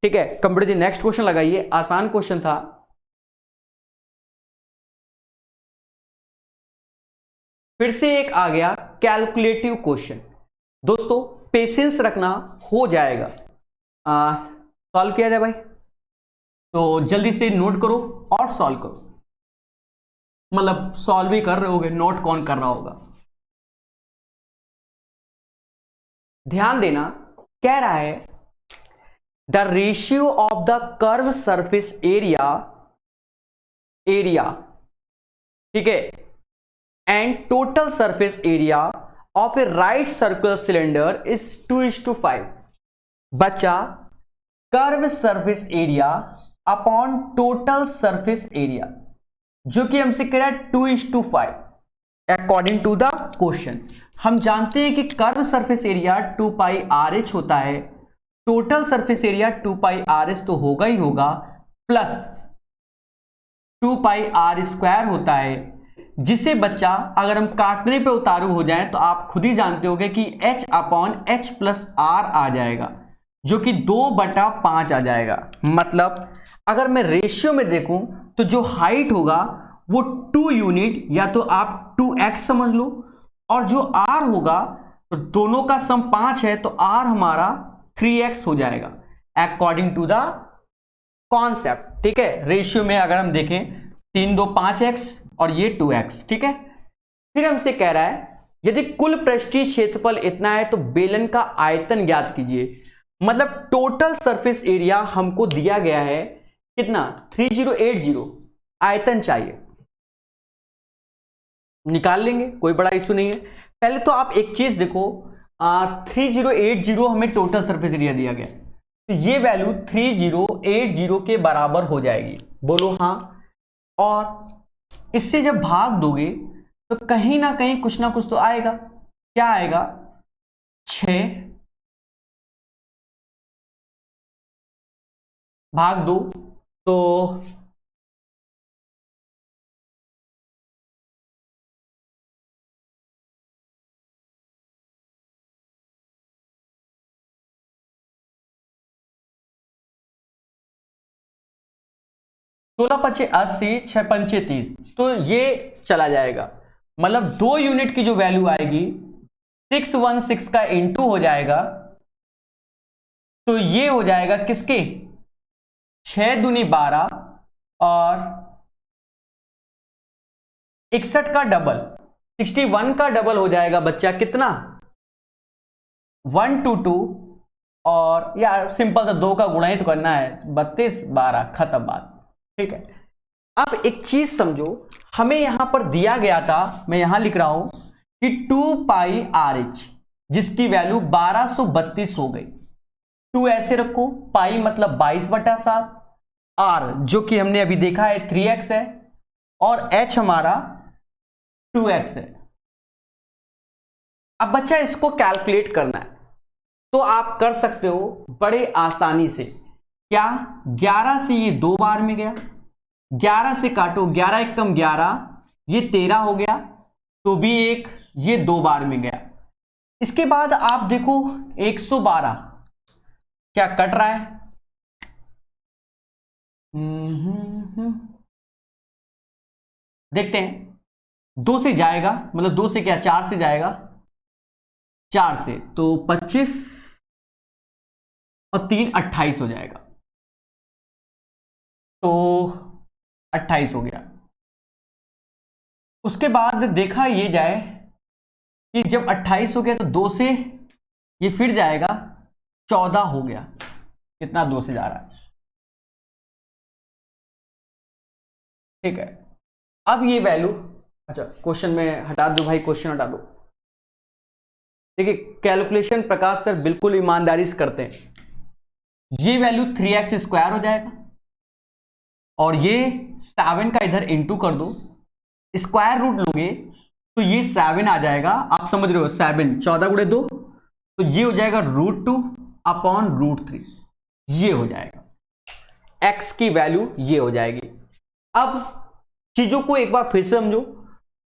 ठीक है, कंप्लीट। नेक्स्ट क्वेश्चन लगाइए, आसान क्वेश्चन था। फिर से एक आ गया कैलकुलेटिव क्वेश्चन। दोस्तों पेशेंस रखना, हो जाएगा। सॉल्व किया जाए भाई, तो जल्दी से नोट करो और सॉल्व करो। मतलब सॉल्व ही कर रहे होगे, नोट कौन कर रहा होगा। ध्यान देना, कह रहा है the ratio of the curve surface area, ठीक है, and total surface area of a right circular cylinder is 2:5। बच्चा curve surface area upon total surface area, जो कि हमसे कह रहा है 2:5 अकॉर्डिंग टू द क्वेश्चन। हम जानते हैं कि कर्व सरफेस एरिया 2πRH होता है, टोटल सरफेस एरिया 2πRS तो होगा ही होगा, प्लस 2πr² होता है, जिसे बच्चा अगर हम काटने पे उतारू हो जाए तो आप खुद ही जानते होगे कि H/H+R आ जाएगा, जो कि 2/5 आ जाएगा। मतलब अगर मैं रेशियो में देखूं तो जो हाइट होगा वो 2 यूनिट, या तो आप 2x समझ लो, और जो r होगा तो दोनों का सम 5 है तो r हमारा 3x हो जाएगा अकॉर्डिंग टू द कॉन्सेप्ट। ठीक है, रेशियो में अगर हम देखें 3 2 5x और ये 2x। ठीक है, फिर हमसे कह रहा है यदि कुल पृष्ठीय क्षेत्रफल इतना है तो बेलन का आयतन ज्ञात कीजिए। मतलब टोटल सरफेस एरिया हमको दिया गया है कितना, 3080, आयतन चाहिए, निकाल लेंगे, कोई बड़ा इशू नहीं है। पहले तो आप एक चीज देखो, 3080 हमें टोटल सरफेस एरिया दिया गया, तो ये वैल्यू 3080 के बराबर हो जाएगी, बोलो हाँ। और इससे जब भाग दोगे तो कहीं ना कहीं कुछ ना कुछ तो आएगा, क्या आएगा, 6 भाग 2 तो 16×5 = 80, 6×5 = 30, तो ये चला जाएगा। मतलब 2 यूनिट की जो वैल्यू आएगी 616 का इंटू हो जाएगा, तो ये हो जाएगा किसके, 6 दूनी 12 और 61 का डबल, 61 का डबल हो जाएगा बच्चा कितना, 122, और यार सिंपल सा 2 का गुणा ही तो करना है, 32 12, खत्म बात। ठीक है, अब एक चीज समझो, हमें यहां पर दिया गया था, मैं यहां लिख रहा हूं कि 2πRH, जिसकी वैल्यू 1232 हो गई। 2 ऐसे रखो, पाई मतलब 22/7, R जो कि हमने अभी देखा है 3x है, और H हमारा 2x है। अब बच्चा इसको कैलकुलेट करना है तो आप कर सकते हो बड़े आसानी से। क्या, 11 से ये 2 बार में गया, 11 से काटो, 11 × 11, ये 13 हो गया, तो भी एक, ये 2 बार में गया। इसके बाद आप देखो 112 क्या कट रहा है, देखते हैं। 2 से जाएगा, मतलब 2 से क्या, 4 से जाएगा, 4 से तो 25 और 3 28 हो जाएगा, तो 28 हो गया। उसके बाद देखा ये जाए कि जब 28 हो गया तो 2 से ये फिर जाएगा, 14 हो गया, कितना 2 से जा रहा है, ठीक है, अब ये वैल्यू, अच्छा क्वेश्चन में हटा दो भाई, क्वेश्चन हटा दो। देखिए कैलकुलेशन प्रकाश सर बिल्कुल ईमानदारी से करते हैं। ये वैल्यू 3x² हो जाएगा और ये 7 का इधर इंटू कर दो, स्क्वायर रूट लोगे तो ये 7 आ जाएगा। आप समझ रहे हो, 7 14 गुणे 2 तो ये हो जाएगा √2 अपॉन √3, ये हो जाएगा x की वैल्यू, ये हो जाएगी। अब चीजों को एक बार फिर से समझो,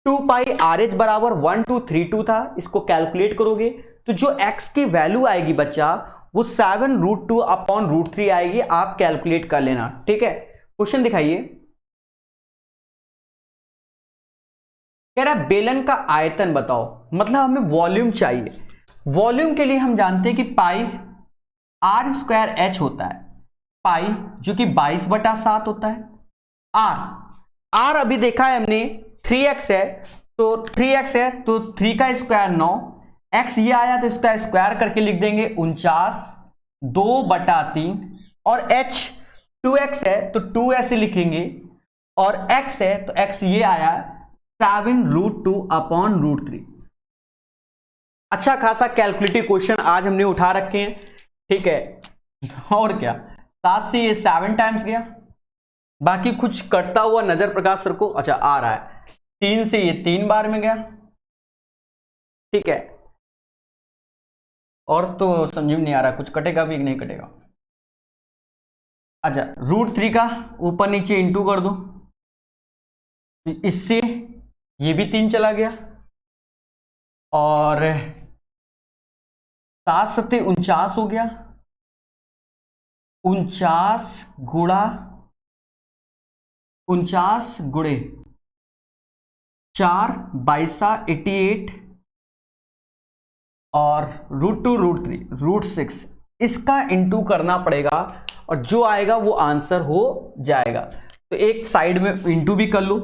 2 पाई RH बराबर 1232 था, इसको कैलकुलेट करोगे तो जो x की वैल्यू आएगी बच्चा वो 7√2 अपॉन √3 आएगी। आप कैलकुलेट कर लेना, ठीक है। क्वेश्चन दिखाइए, कह रहा है बेलन का आयतन बताओ, मतलब हमें वॉल्यूम चाहिए। वॉल्यूम के लिए हम जानते हैं कि पाई r²h होता है, पाई जो कि 22/7 होता है, r अभी देखा है हमने 3x है, तो 3x है तो 3 का स्क्वायर 9, x ये आया तो इसका स्क्वायर करके लिख देंगे 49 2/3, और h 2x है तो 2s लिखेंगे, और x है तो x ये आया 7√2 अपॉन √3। अच्छा खासा कैलकुलेटिव क्वेश्चन आज हमने उठा रखे हैं, ठीक है। और क्या, 7 से ये 7 टाइम्स गया, बाकी कुछ कटता हुआ नजर प्रकाश सर को, अच्छा आ रहा है, 3 से ये 3 बार में गया, ठीक है। और तो समझ में नहीं आ रहा, कुछ कटेगा भी नहीं कटेगा। अच्छा √3 का ऊपर नीचे इंटू कर दो, इससे ये भी 3 चला गया, और 7 7 49 हो गया, 49 गुणा 49 गुणे 4 22 88, और √2 √3 √6, इसका इंटू करना पड़ेगा और जो आएगा वो आंसर हो जाएगा। तो एक साइड में इंटू भी कर लो,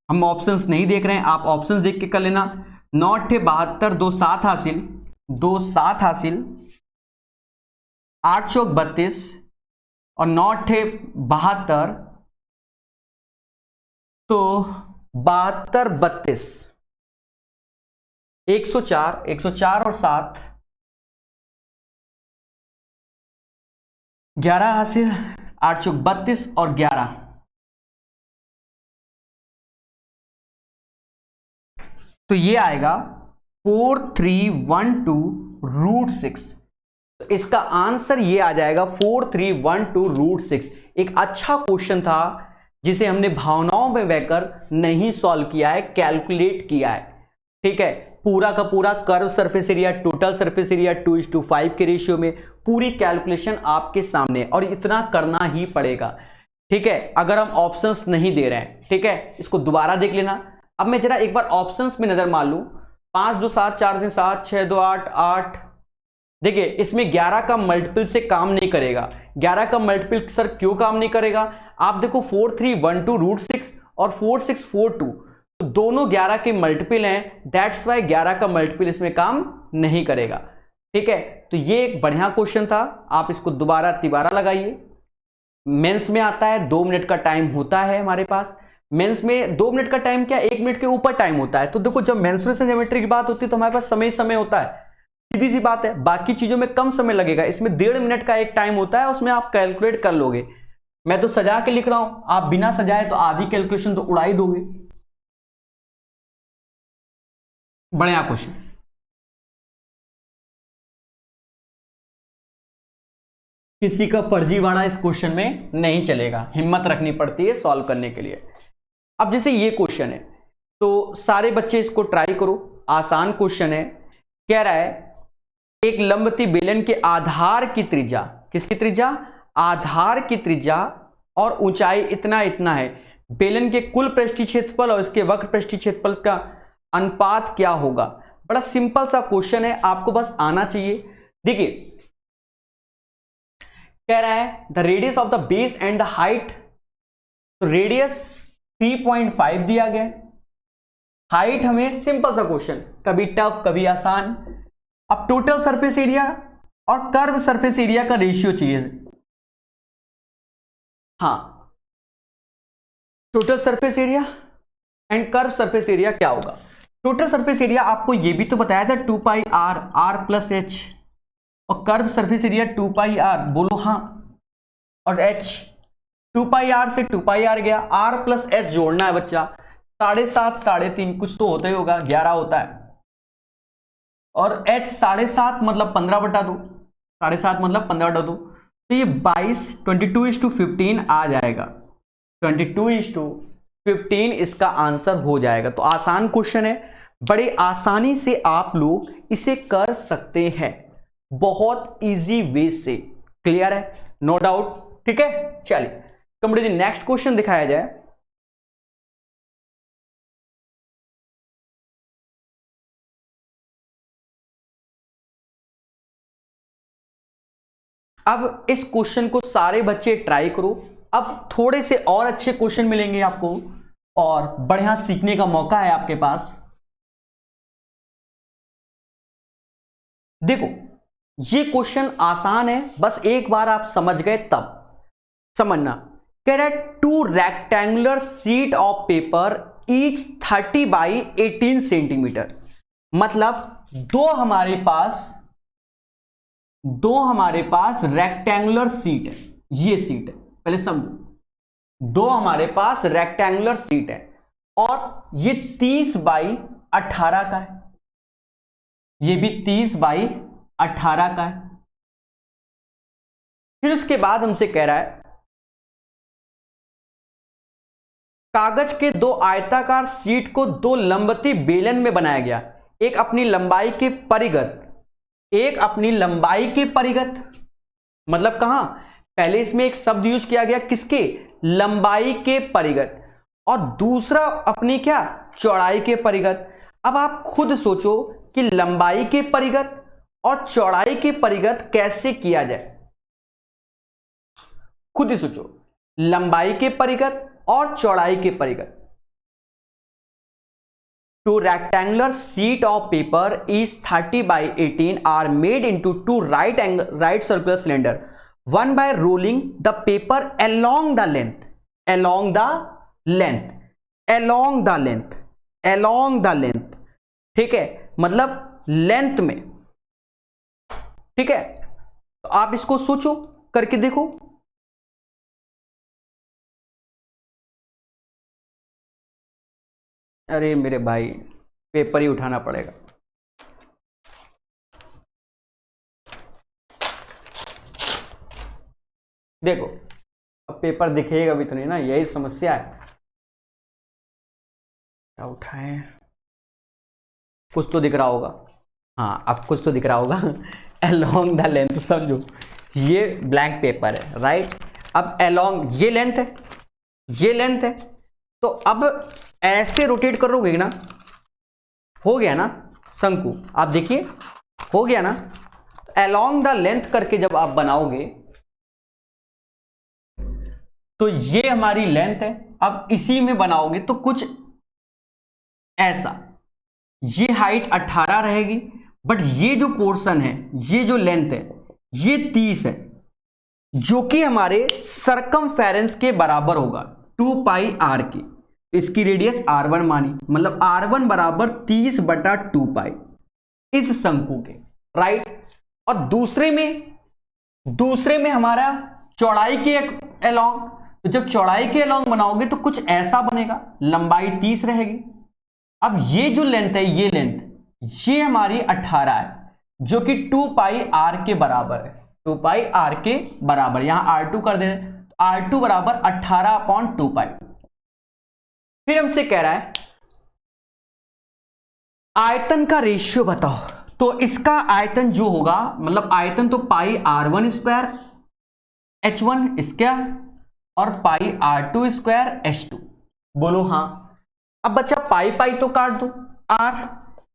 हम ऑप्शंस नहीं देख रहे हैं, आप ऑप्शंस देख के कर लेना। 9 8 72 2 7 हासिल, 2 7 हासिल, 8 चौक 32, और 9 8 72, तो 72 32, 104 104 और 7 11 हासिल, 8 चौक 32 और 11, तो ये आएगा 4312 √6। तो इसका आंसर ये आ जाएगा 4312 √6। एक अच्छा क्वेश्चन था जिसे हमने भावनाओं में बहकर नहीं सॉल्व किया है, कैलकुलेट किया है, ठीक है। पूरा का पूरा curve surface area, total surface area 2:5 के रेशियो में, पूरी कैलकुलेशन आपके सामने, और इतना करना ही पड़ेगा, ठीक है, अगर हम ऑप्शंस नहीं दे रहे हैं, ठीक है। इसको दोबारा देख लेना। अब मैं जरा एक बार ऑप्शंस में नजर मार लूं, 5 2 7 4 3 7 6 2 8 8, देखिए इसमें 11 का मल्टीपल से काम नहीं करेगा। 11 का मल्टीपल सर क्यों काम नहीं करेगा, आप देखो 4312 √6 और 4642, तो दोनों 11 के मल्टीपल हैं, दैट्स वाई 11 का मल्टीपल इसमें काम नहीं करेगा, ठीक है। तो ये एक बढ़िया क्वेश्चन था, आप इसको दोबारा तिबारा लगाइए। मेंस में आता है 2 मिनट का टाइम होता है हमारे पास, मेंस में 2 मिनट का टाइम क्या 1 मिनट के ऊपर टाइम होता है। तो देखो जब मेंस्ट्रुएशन ज्योमेट्री की बात होती है तो हमारे पास समय समय होता है, सीधी सी बात है। बाकी चीजों में कम समय लगेगा, इसमें 1.5 मिनट का एक टाइम होता है, उसमें आप कैलकुलेट कर लोगे। मैं तो सजा के लिख रहा हूं, आप बिना सजाए तो आधी कैलकुलेशन तो उड़ा ही दोगे। बढ़िया क्वेश्चन, किसी का फर्जीवाड़ा इस क्वेश्चन में नहीं चलेगा, हिम्मत रखनी पड़ती है सॉल्व करने के लिए। अब जैसे ये क्वेश्चन है तो सारे बच्चे इसको ट्राई करो, आसान क्वेश्चन है। कह रहा है एक लंबवती बेलन के आधार की त्रिज्या, किसकी त्रिज्या, आधार की त्रिज्या और ऊंचाई इतना इतना है, बेलन के कुल पृष्ठीय क्षेत्रफल और इसके वक्र पृष्ठीय क्षेत्रफल का अनुपात क्या होगा। बड़ा सिंपल सा क्वेश्चन है, आपको बस आना चाहिए। देखिए कह रहा है the radius of the base and the height, तो रेडियस 3.5 दिया गया, हाइट हमें, सिंपल सा क्वेश्चन, कभी टफ कभी आसान। अब टोटल सरफेस एरिया और कर्व सरफेस एरिया का रेशियो चाहिए, हाँ total surface area and curve surface area क्या होगा। टोटल सरफेस एरिया आपको ये भी तो बताया था 2 pi r, r plus h, और curve surface area 2 pi r, बोलो हाँ, और एच 2 पाई आर से 2 पाई आर गया, आर प्लस एच जोड़ना है बच्चा, 7.5 3.5 कुछ तो होता ही होगा, 11 होता है, और एच 7.5 मतलब 15/2, 7.5 मतलब 15/2, तो ये 22:15 आ जाएगा, 22:15 इसका आंसर हो जाएगा। तो आसान क्वेश्चन है, बड़े आसानी से आप लोग इसे कर सकते हैं, बहुत इजी वे से, क्लियर है, नो डाउट, ठीक है। चलिए कंप्लीट नेक्स्ट क्वेश्चन दिखाया जाए। अब इस क्वेश्चन को सारे बच्चे ट्राई करो, अब थोड़े से और अच्छे क्वेश्चन मिलेंगे आपको और बढ़िया सीखने का मौका है आपके पास। देखो ये क्वेश्चन आसान है, बस एक बार आप समझ गए तब समझना। कह रहा है 2 rectangular sheet of paper each 30/18 centimetre, मतलब दो हमारे पास रेक्टेंगुलर शीट है, ये शीट है, पहले समझो, दो हमारे पास रेक्टेंगुलर शीट है और ये 30/18 का है, ये भी 30/18 का है। फिर उसके बाद हमसे कह रहा है कागज के दो आयताकार शीट को दो लंबवती बेलन में बनाया गया, एक अपनी लंबाई के परिगत, एक अपनी लंबाई के परिगत, मतलब कहां, पहले इसमें एक शब्द यूज किया गया किसके, लंबाई के परिगत, और दूसरा अपनी क्या, चौड़ाई के परिगत। अब आप खुद सोचो कि लंबाई के परिगत और चौड़ाई के परिगत कैसे किया जाए, खुद ही सोचो, लंबाई के परिगत और चौड़ाई के परिगत। Two rectangular sheet of paper is 30/18 are made into two right circular cylinder, one by rolling the paper along the length, along the length, along the length, along the length, ठीक है, मतलब लेंथ में, ठीक है। तो आप इसको सोचो, करके देखो। अरे मेरे भाई पेपर ही उठाना पड़ेगा, देखो अब पेपर दिखेगा भी तो नहीं ना, यही समस्या है। क्या उठाएं, कुछ तो दिख रहा होगा, हाँ अब कुछ तो दिख रहा होगा अलोंग द लेंथ, समझो ये ब्लैंक पेपर है, राइट, अब अलोंग ये लेंथ है, ये लेंथ है, तो अब ऐसे रोटेट करोगे ना, हो गया ना शंकु, आप देखिए हो गया ना, अलोंग द लेंथ करके जब आप बनाओगे तो ये हमारी लेंथ है, अब इसी में बनाओगे तो कुछ ऐसा, ये हाइट 18 रहेगी, बट ये जो पोर्शन है, ये जो लेंथ है, ये 30 है, जो कि हमारे सरकमफेरेंस के बराबर होगा 2 पाई आर की, इसकी रेडियस r1 मानी, मतलब r1 बराबर 30/2 पाई इस शंकु के, राइट। और दूसरे में हमारा चौड़ाई के अलोंग, तो जब चौड़ाई के अलोंग बनाओगे तो कुछ ऐसा बनेगा, लंबाई 30 रहेगी। अब ये जो लेंथ है, ये लेंथ, ये हमारी 18 है, जो कि 2 पाई आर के बराबर है, 2 पाई आर के बराबर, यहां r2 कर दे, r2 बराबर 18/2 पाई। फिर हमसे कह रहा है आयतन का रेशियो बताओ, तो इसका आयतन जो होगा, मतलब आयतन तो पाई r1 स्क्वायर h1 स्क्वायर और पाई r2 स्क्वायर h2, बोलो हाँ। अब बच्चा पाई पाई तो काट दो, r,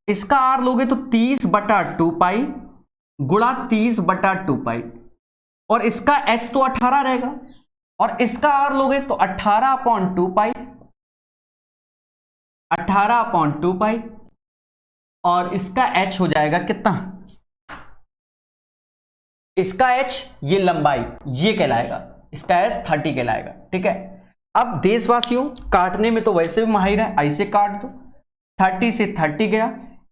इसका r लोगे तो 30/2 पाई गुणा 30/2 पाई, और इसका h तो 18 रहेगा, और इसका r लोगे तो 18/2 पाई, 18/2 पाई, और इसका h हो जाएगा कितना, इसका h ये लंबाई ये कहलाएगा, इसका h 30 कहलाएगा, ठीक है। अब देशवासियों काटने में तो वैसे भी माहिर है, ऐसे काट दो। 30 से 30 गया,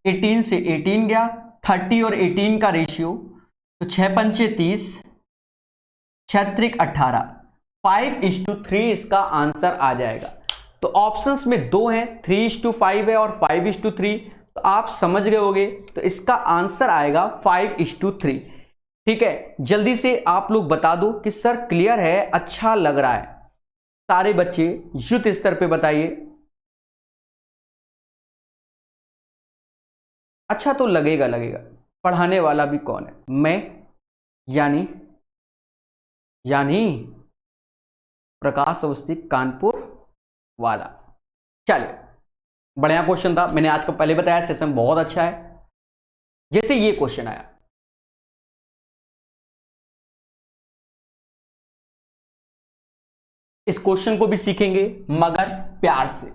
18 से 18 गया, 30 और 18 का रेशियो, तो 6 पंचे 30, 6 त्रिक 18, 5:3 इसका आंसर आ जाएगा। तो ऑप्शंस में 2 हैं, 3:5 है और 5:3, तो आप समझ गए होंगे, तो इसका आंसर आएगा 5:3। ठीक है, जल्दी से आप लोग बता दो कि सर क्लियर है, अच्छा लग रहा है। सारे बच्चे युद्ध स्तर पे बताइए। अच्छा तो लगेगा लगेगा। पढ़ाने वाला भी कौन है? मैं, यानी प्रकाश अवस्थी कानपुर वाला। चलिए, बढ़िया क्वेश्चन था, मैंने आज का पहले बताया, सेशन बहुत अच्छा है। जैसे ये क्वेश्चन आया, इस क्वेश्चन को भी सीखेंगे मगर प्यार से।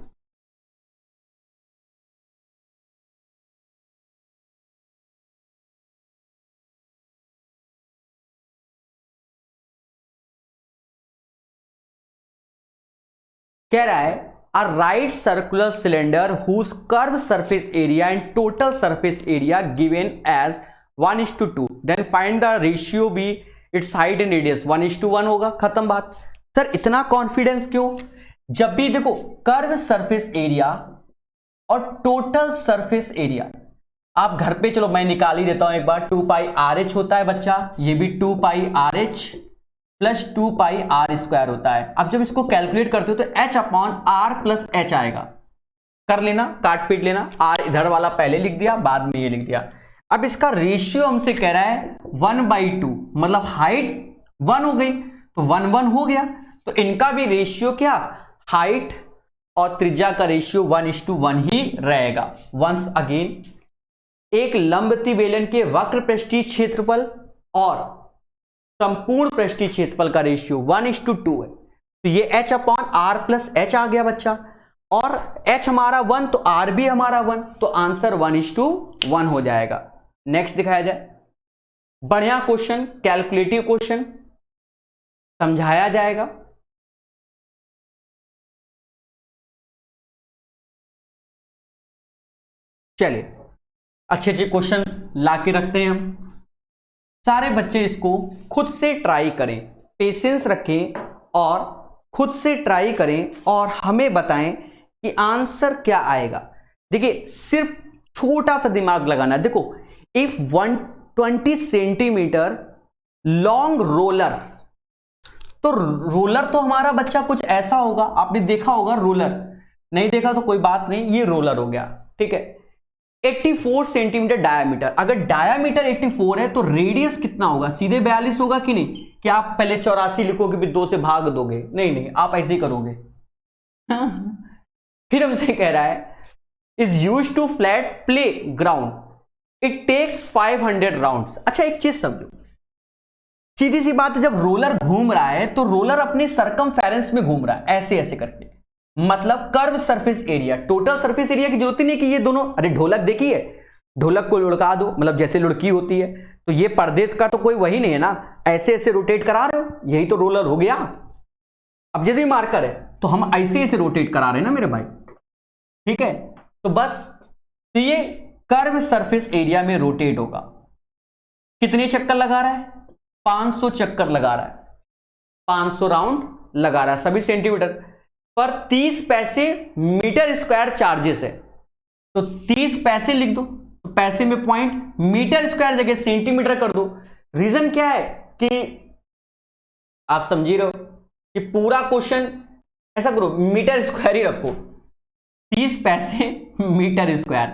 कह रहा है a right circular cylinder whose curved surface area and total surface area given as 1:2, then find the ratio be its height and radius 1:1 होगा, खत्म बात। सर इतना कॉन्फिडेंस क्यों? जब भी देखो कर्व सरफेस एरिया और टोटल सरफेस एरिया, आप घर पे चलो मैं निकाल ही देता हूं एक बार, 2πRh होता है बच्चा, ये भी 2πRh प्लस 2πr² होता है। अब जब इसको कैलकुलेट करते हो तो h/r+h आएगा, कर लेना, काट पीट लेना, r इधर वाला पहले लिख दिया, बाद में ये लिख दिया। अब इसका रेशियो हमसे कह रहा है 1/2, मतलब हाइट 1 हो गई तो 1:1 हो गया, तो इनका भी रेशियो क्या, हाइट और त्रिज्या का रेशियो 1:1 ही रहेगा। वंस अगेन, एक लंबवती बेलन के वक्र पृष्ठीय क्षेत्रफल और संपूर्ण पृष्ठीय क्षेत्रफल का रेशियो 1:2 है, तो ये h/r+h आ गया बच्चा, और h हमारा 1 तो r भी हमारा 1, तो आंसर 1:1 हो जाएगा। नेक्स्ट दिखाया जाए, बढ़िया क्वेश्चन, कैलकुलेटिव क्वेश्चन समझाया जाएगा। चलिए अच्छे अच्छे क्वेश्चन लाके रखते हैं हम, सारे बच्चे इसको खुद से ट्राई करें, पेशेंस रखें और खुद से ट्राई करें और हमें बताएं कि आंसर क्या आएगा। देखिए सिर्फ छोटा सा दिमाग लगाना। देखो इफ 120 सेंटीमीटर लॉन्ग रोलर, तो रोलर तो हमारा बच्चा कुछ ऐसा होगा, आपने देखा होगा रोलर, नहीं देखा तो कोई बात नहीं, ये रोलर हो गया। ठीक है, 84 सेंटीमीटर डायामीटर, अगर डायामीटर 84 है तो रेडियस कितना होगा, सीधे 42 होगा कि नहीं? क्या आप पहले 84 लिखोगे फिर 2 से भाग दोगे? नहीं, आप ऐसे ही करोगे। फिर हमसे कह रहा है is used to flat play ground, it takes 500 rounds. अच्छा एक चीज समझो, सीधी सी बात है, जब रोलर घूम रहा है तो रोलर अपने सरकमफेरेंस में घूम रहा है, ऐसे ऐसे करके, मतलब curve surface area, total surface area की जरूरत ही नहीं कि ये दोनों, अरे ढोलक देखिए, ढोलक को लुढ़का दो, मतलब जैसे लुढ़की होती है, तो ये पर्दे का तो कोई वही नहीं है ना, ऐसे ऐसे रोटेट करा रहे हो, यही तो रोलर हो गया। अब जैसे मार्कर है तो हम ऐसे ऐसे रोटेट करा रहे हैं ना मेरे भाई। ठीक है, तो बस, तो ये कर्व सरफेस एरिया में रोटेट होगा। कितने चक्कर लगा रहा है? 500 चक्कर लगा रहा है, 500 राउंड लगा रहा है सभी सेंटीमीटर पर। 30 पैसे मीटर स्क्वायर चार्जेस है, तो 30 पैसे लिख दो, तो पैसे में पॉइंट, मीटर स्क्वायर जगह सेंटीमीटर कर दो। रीजन क्या है कि आप समझी रहे हो कि पूरा क्वेश्चन ऐसा करो, मीटर स्क्वायर ही रखो, 30 पैसे मीटर स्क्वायर,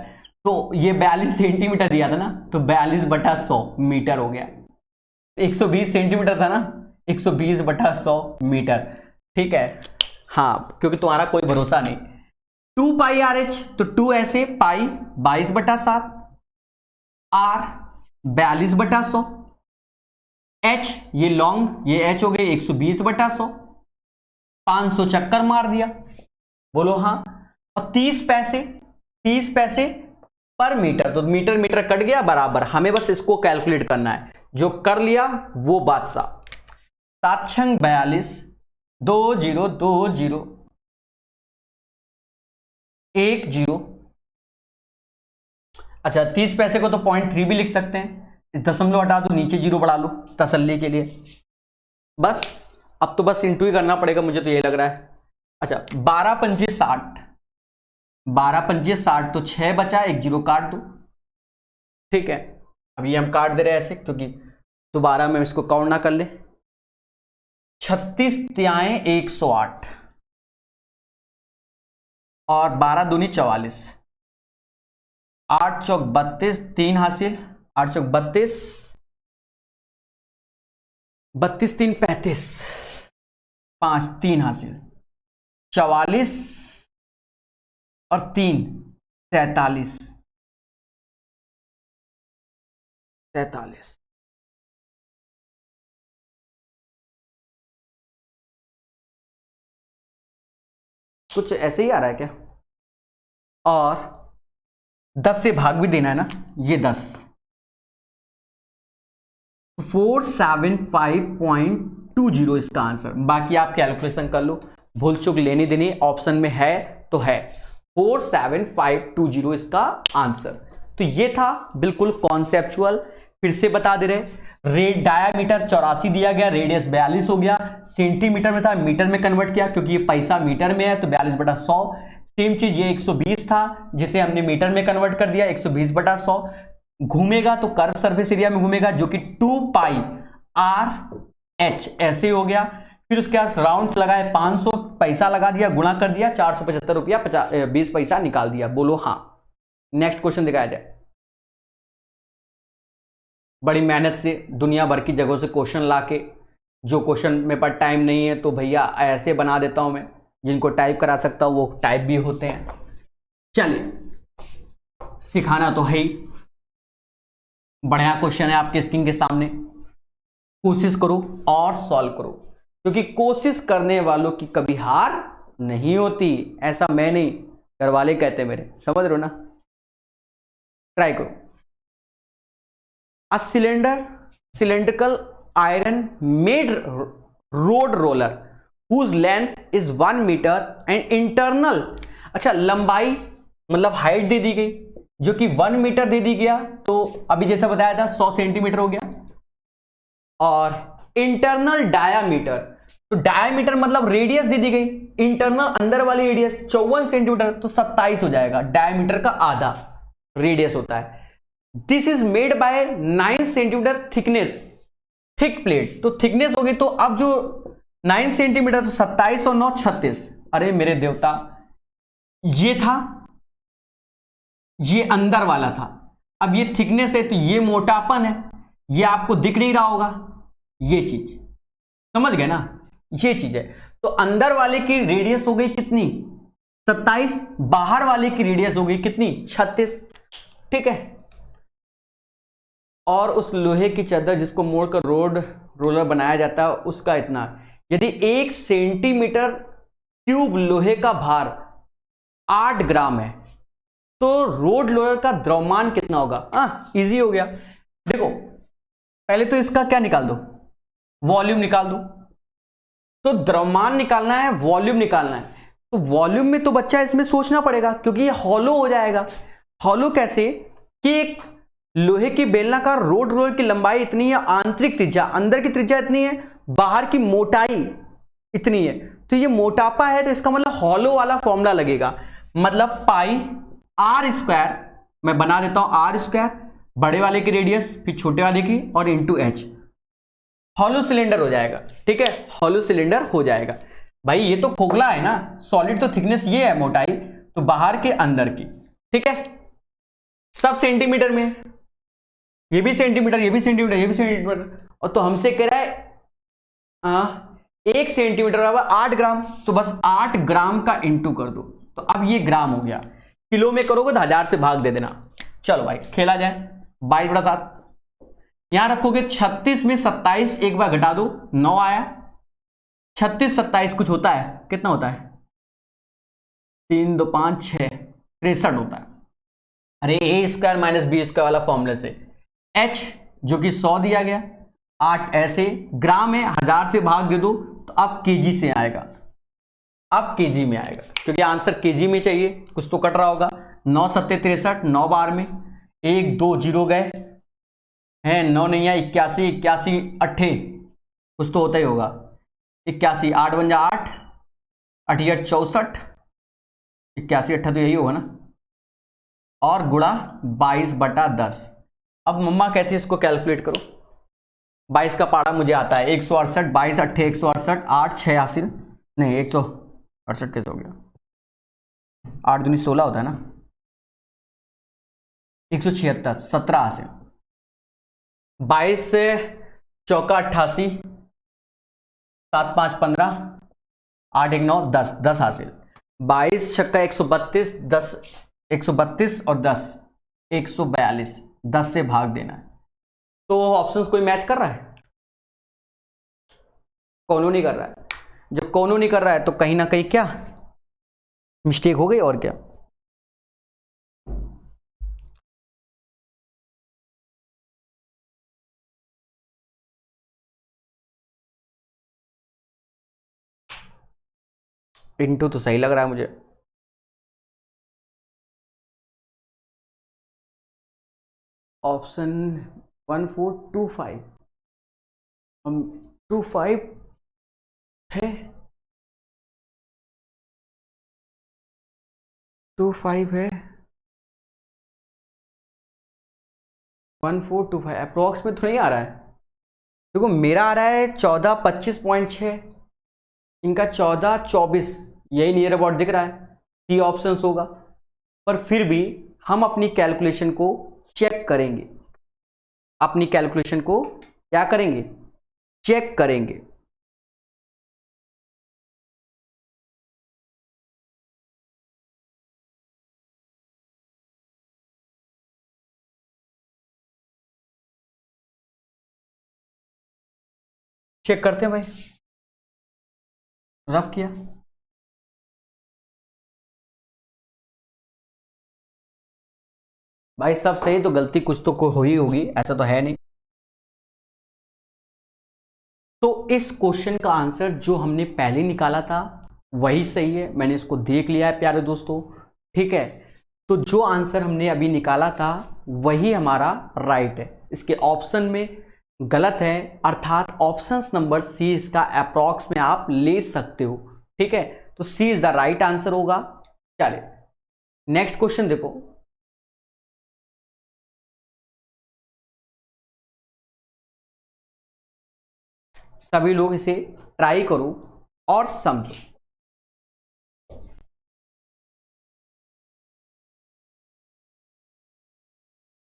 तो ये 42 सेंटीमीटर दिया था ना, तो 42/100 मीटर हो गया। 120 सेंटीमीटर था ना, 120/100 मीटर। ठीक है, हाँ, क्योंकि तुम्हारा कोई भरोसा नहीं। 2πRh, तो 2 ऐसे, पाई 22/7, r 42/100, h ये लॉन्ग, ये h हो गई 120/100, 500 चक्कर मार दिया, बोलो हाँ। और 30 पैसे पर मीटर, तो मीटर मीटर कट गया बराबर, हमें बस इसको कैलकुलेट करना है, जो कर लिया वो बादशाह। 7×42 20 10। अच्छा 30 पैसे को तो 0.3 भी लिख सकते हैं, दशमलव हटा दो, नीचे जीरो बढ़ा लो तसल्ली के लिए। बस अब तो बस इंटू ही करना पड़ेगा, मुझे तो ये लग रहा है। अच्छा 12 पंजे 60, 12 पंजे 60, तो 6 बचा, एक जीरो काट दो। ठीक है, अब ये हम काट दे रहे हैं ऐसे, क्योंकि दोबारा में इसको काउंट ना कर ले। 36 तियाएं 108 और 12 दूनी 44, 8 चौक 32, 3 हासिल, 8 चौक 32, 32 3 35, 5 3 हासिल, 44 और 3 47, 47। कुछ ऐसे ही आ रहा है क्या? और 10 से भाग भी देना है ना, ये 10, 475.20 इसका आंसर। बाकी आप कैलकुलेशन कर लो, भूल चूक लेनी देनी ऑप्शन में है तो है, 47520 इसका आंसर। तो ये था बिल्कुल कॉन्सेप्चुअल। फिर से बता दे रहे, रेड डायामीटर 84 दिया गया, रेडियस 42 हो गया, सेंटीमीटर में था, मीटर में कन्वर्ट किया, क्योंकि ये पैसा मीटर में है तो 42/100। सेम चीज ये 120 था, जिसे हमने मीटर में कन्वर्ट कर दिया, 120/100। घूमेगा तो कर्व सरफेस एरिया में घूमेगा, जो कि 2πr/h ऐसे हो गया। फिर उसके बाद राउंड लगाए 500, पैसा लगा दिया, गुणा कर दिया, 475 रुपया 20 पैसा निकाल दिया। बोलो हाँ। नेक्स्ट क्वेश्चन दिखाया जाए। बड़ी मेहनत से दुनिया भर की जगहों से क्वेश्चन लाके, जो क्वेश्चन मेरे पास टाइम नहीं है तो भैया ऐसे बना देता हूं मैं, जिनको टाइप करा सकता हूं वो टाइप भी होते हैं। चलिए, सिखाना तो है ही। बढ़िया क्वेश्चन है आपके स्क्रीन के सामने, कोशिश करो और सॉल्व करो, क्योंकि कोशिश करने वालों की कभी हार नहीं होती। ऐसा मैं नहीं, घर वाले कहते मेरे, समझ रहे हो ना। ट्राई करो। अ cylindrical iron made road roller whose length is 1 meter and internal, अच्छा लंबाई मतलब हाइट दे दी गई जो कि 1 मीटर दे दी गया, तो अभी जैसा बताया था 100 सेंटीमीटर हो गया। और इंटरनल डायामीटर, तो डायामीटर मतलब रेडियस दे दी गई, इंटरनल अंदर वाली रेडियस 54 सेंटीमीटर, तो 27 हो जाएगा। डायामीटर का आधा रेडियस होता है। This is made by 9 centimetre thickness, thick plate, तो थिकनेस होगी, तो अब जो 9 सेंटीमीटर तो 27 और 9 36। अरे मेरे देवता, ये था, ये अंदर वाला था, अब ये थिकनेस है तो ये मोटापन है, ये आपको दिख नहीं रहा होगा, ये चीज समझ गए ना, ये चीज है। तो अंदर वाले की रेडियस हो गई कितनी 27, बाहर वाले की रेडियस हो गई कितनी 36। ठीक है, और उस लोहे की चादर जिसको मोड़कर रोड रोलर बनाया जाता है उसका इतना, यदि 1 सेंटीमीटर क्यूब लोहे का भार 8 ग्राम है तो रोड रोलर का द्रव्यमान कितना होगा। इजी हो गया। देखो पहले तो इसका क्या निकाल दो, वॉल्यूम निकाल दो। तो द्रव्यमान निकालना है, वॉल्यूम निकालना है, तो वॉल्यूम में तो बच्चा इसमें सोचना पड़ेगा, क्योंकि ये हॉलो हो जाएगा। हॉलो कैसे कि एक लोहे की बेलनाकार रोड रोलर की लंबाई इतनी है, आंतरिक त्रिज्या अंदर की त्रिज्या इतनी है, बाहर की मोटाई इतनी है, तो ये मोटापा है, तो इसका मतलब हॉलो वाला फॉर्मूला लगेगा, मतलब पाई आर स्क्वायर, मैं बना देता हूं आर स्क्वायर, बड़े वाले की रेडियस फिर छोटे वाले की और इंटू एच, हॉलो सिलेंडर हो जाएगा। ठीक है, हॉलो सिलेंडर हो जाएगा। भाई ये तो खोखला है ना, सॉलिड तो थिकनेस ये है मोटाई, तो बाहर के अंदर की। ठीक है, सब सेंटीमीटर में, ये भी सेंटीमीटर, ये भी सेंटीमीटर, ये भी सेंटीमीटर, और तो हमसे कह रहा है 1 सेंटीमीटर बराबर 8 ग्राम, तो बस 8 ग्राम का इंटू कर दो, तो अब ये ग्राम हो गया। किलो में करोगे तो 1000 से भाग दे देना। चलो भाई खेला जाए। 22/7 यहां रखोगे, 36 में 27 एक बार घटा दो 9 आया, 36 27 कुछ होता है, कितना होता है 3 2 5 6 63 होता है। अरे ए स्क्वायर माइनस बी स्क्वायर वाला फॉर्मूले से एच जो कि 100 दिया गया, 8 ऐसे ग्राम है, 1000 से भाग दे दो, तो अब केजी से आएगा, अब केजी में आएगा, क्योंकि आंसर केजी में चाहिए, कुछ तो कट रहा होगा। 9 सत्ते 63, 9 बार में 1 2 0 गए हैं, 9 नहीं है, 81 81 अट्ठे, कुछ तो होता ही होगा, 81, 8 बन जा 8, 8 64, 81 अट्ठा तो यही होगा ना, और गुणा 22/10। अब मम्मा कहती है इसको कैलकुलेट करो। 22 का पारा मुझे आता है 168, 22 अट्ठे 168, 8 86, नहीं 168 कैसे हो गया, 8 दूनी 16 होता है ना, 176, 17 हासिल, 22 से चौका 88, 7 5 15, 8 1 9 10, 10 हासिल, 22 छक्का 132, 10 132 और 10 142, 10 से भाग देना है। तो ऑप्शंस कोई मैच कर रहा है? कौनो नहीं कर रहा है। जब कौनो नहीं कर रहा है तो कहीं ना कहीं क्या मिस्टेक हो गई, और क्या। इनटू तो सही लग रहा है मुझे। ऑप्शन 1425, हम 25 है, 25 है, 1425 अप्रोक्स में तो नहीं आ रहा है। देखो मेरा आ रहा है 14 25.6, इनका 14 24, यही नियर अबाउट दिख रहा है, सी ऑप्शन होगा। पर फिर भी हम अपनी कैलकुलेशन को चेक करेंगे, अपनी कैलकुलेशन को क्या करेंगे, चेक करेंगे। चेक करते हैं भाई, रफ किया, भाई सब सही तो गलती कुछ तो हो ही होगी, ऐसा तो है नहीं। तो इस क्वेश्चन का आंसर जो हमने पहले निकाला था वही सही है, मैंने इसको देख लिया है प्यारे दोस्तों, ठीक है। तो जो आंसर हमने अभी निकाला था वही हमारा राइट है, इसके ऑप्शन में गलत है, अर्थात ऑप्शन नंबर सी इसका अप्रॉक्स में आप ले सकते हो, ठीक है। तो सी इज द राइट आंसर होगा। चलिए नेक्स्ट क्वेश्चन देखो, सभी लोग इसे ट्राई करो और समझो।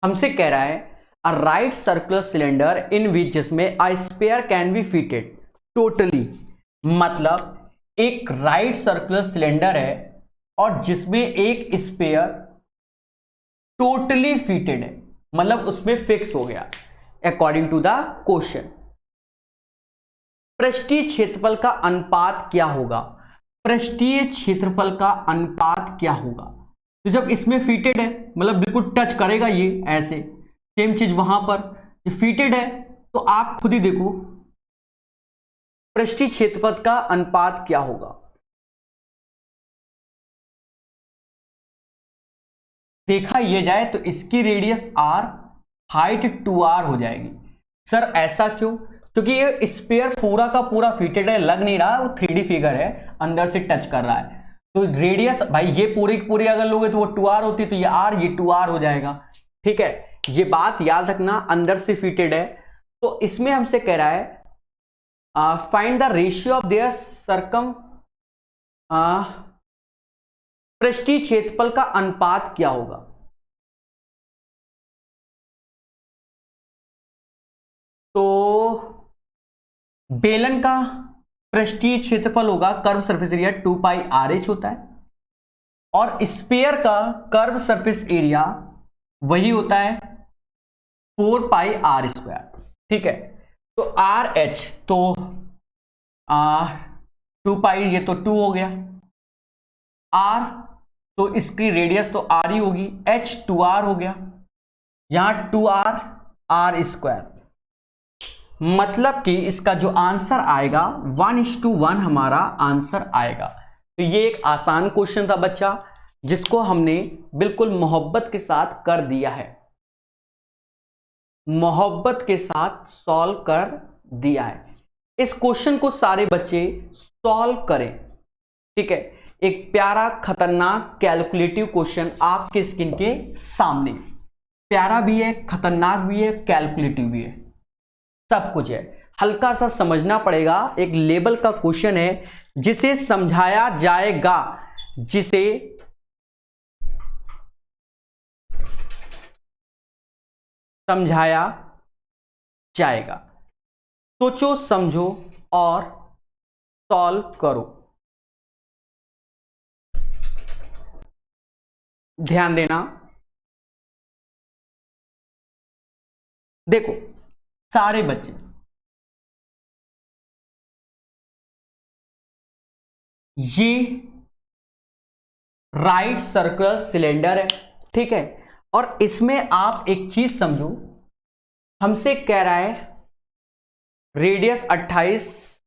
हमसे कह रहा है a right circular cylinder in which, जिसमें a sphere can be fitted totally, मतलब एक राइट सर्कुलर सिलेंडर है और जिसमें एक स्पेयर टोटली फिटेड है, मतलब उसमें फिक्स हो गया अकॉर्डिंग टू द क्वेश्चन। पृष्ठीय क्षेत्रफल का अनुपात क्या होगा, पृष्ठीय क्षेत्रफल का अनुपात क्या होगा। तो जब इसमें फिटेड है मतलब बिल्कुल टच करेगा ये ऐसे, सेम चीज वहां पर फिटेड है, तो आप खुद ही देखो पृष्ठीय क्षेत्रफल का अनुपात क्या होगा। देखा ये जाए तो इसकी रेडियस r, हाइट 2r हो जाएगी। सर ऐसा क्यों, क्योंकि ये स्पेयर पूरा का पूरा फिटेड है, लग नहीं रहा, वो 3D फिगर है, अंदर से टच कर रहा है, तो रेडियस भाई ये पूरी की पूरी अगर लोगे तो वो 2r होती, तो ये r, ये 2r हो जाएगा, ठीक है। ये बात याद रखना, अंदर से फिटेड है। तो इसमें हमसे कह रहा है find the ratio of their circum, पृष्ठीय क्षेत्रफल का अनुपात क्या होगा। तो बेलन का पृष्ठीय क्षेत्रफल होगा, कर्व सरफेस एरिया 2πRh होता है, और स्फीयर का कर्व सरफेस एरिया वही होता है 4πr², ठीक है। तो RH तो 2π, ये तो 2 हो गया, R तो इसकी रेडियस तो R ही होगी, H 2R हो गया, यहां 2R, R², मतलब कि इसका जो आंसर आएगा 1:1 हमारा आंसर आएगा। तो ये एक आसान क्वेश्चन था बच्चा, जिसको हमने बिल्कुल मोहब्बत के साथ कर दिया है, मोहब्बत के साथ सॉल्व कर दिया है। इस क्वेश्चन को सारे बच्चे सॉल्व करें, ठीक है। एक प्यारा खतरनाक कैलकुलेटिव क्वेश्चन आपके स्क्रीन के सामने, प्यारा भी है, खतरनाक भी है, कैलकुलेटिव भी है, सब कुछ है। हल्का सा समझना पड़ेगा, एक लेवल का क्वेश्चन है जिसे समझाया जाएगा, जिसे समझाया जाएगा। सोचो, समझो और सॉल्व करो। ध्यान देना, देखो सारे बच्चे, ये राइट सर्कुलर सिलेंडर है, ठीक है। और इसमें आप एक चीज समझो, हमसे कह रहा है रेडियस 28,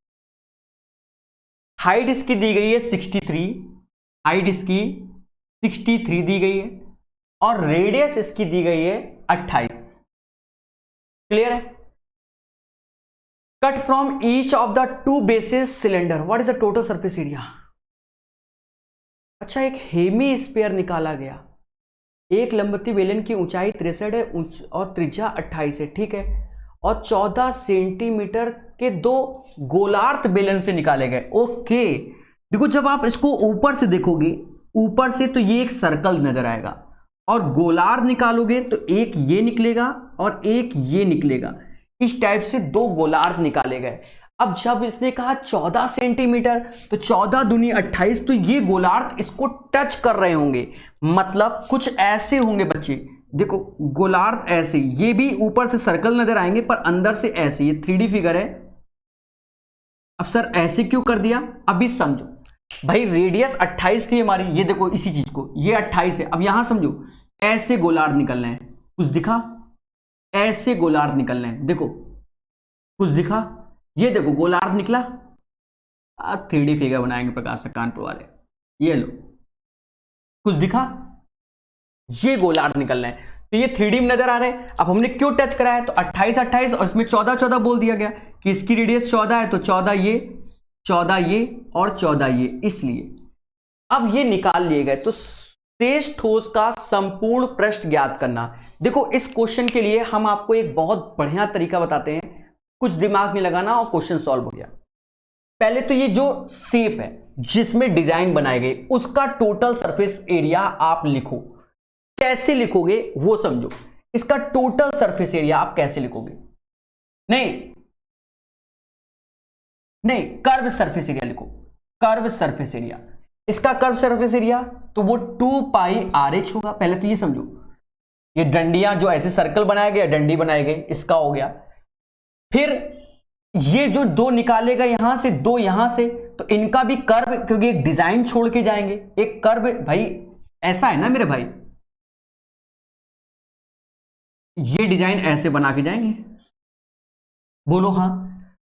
हाइट इसकी दी गई है 63, हाइट इसकी 63 दी गई है और रेडियस इसकी दी गई है 28। क्लियर है? Cut from each of the two basis cylinder what is the total surface area. अच्छा, एक हेमी स्फीयर निकाला गया, एक लंबवती बेलन की ऊंचाई 63 है और त्रिज्या 28 है, ठीक है। और 14 सेंटीमीटर के दो गोलार्ध बेलन से निकाले गए। ओके, देखो जब आप इसको ऊपर से देखोगे, ऊपर से तो ये एक सर्कल नजर आएगा, और गोलार्ध निकालोगे तो एक ये निकलेगा और एक ये निकलेगा। इस टाइप से दो गोलार्ध निकाले गए। अब जब इसने कहा 14 सेंटीमीटर, तो 14 दूनी 28, तो ये गोलार्ध इसको टच कर रहे होंगे, मतलब कुछ ऐसे होंगे बच्चे। देखो गोलार्ध ऐसे, ये भी ऊपर से सर्कल नजर आएंगे पर अंदर से ऐसे, ये 3D फिगर है। अब सर ऐसे क्यों कर दिया, अभी समझो भाई। रेडियस 28 थी हमारी, ये देखो इसी चीज को, ये 28 है। अब यहां समझो, ऐसे गोलार्ध निकलना है, कुछ दिखा, ऐसे गोलार्ध निकलना है, देखो कुछ दिखा, ये देखो गोलार्ध निकला। 3D फिगर बनाएंगे प्रकाश कानपुर वाले, ये लो, कुछ दिखा, ये गोलार्ध निकलना है। तो ये 3D में नजर आ रहे हैं। अब हमने क्यों टच कराया, तो 28 28 और इसमें 14 14 बोल दिया गया कि इसकी रेडियस 14 है, तो 14 ये, 14 ये और 14 ये, इसलिए अब ये निकाल लिए गए। तो शेष ठोस का संपूर्ण पृष्ठ ज्ञात करना। देखो इस क्वेश्चन के लिए हम आपको एक बहुत बढ़िया तरीका बताते हैं, कुछ दिमाग में लगाना और क्वेश्चन सॉल्व हो गया। पहले तो ये जो शेप है जिसमें डिजाइन बनाए गए, उसका टोटल सरफेस एरिया आप लिखो। कैसे लिखोगे वो समझो, इसका टोटल सरफेस एरिया आप कैसे लिखोगे, नहीं कर्व सरफेस एरिया लिखो, कर्व सरफेस एरिया। इसका कर्व सरफेस एरिया तो वो 2πRH होगा। पहले तो ये समझो, ये डंडियां जो ऐसे सर्कल बनाया गया, डंडी बनाए गए, इसका हो गया। फिर ये जो दो निकालेगा यहां से, दो यहां से, तो इनका भी कर्व, क्योंकि एक डिजाइन छोड़ के जाएंगे, एक कर्व भाई ऐसा है ना मेरे भाई, ये डिजाइन ऐसे बना के जाएंगे, बोलो हाँ।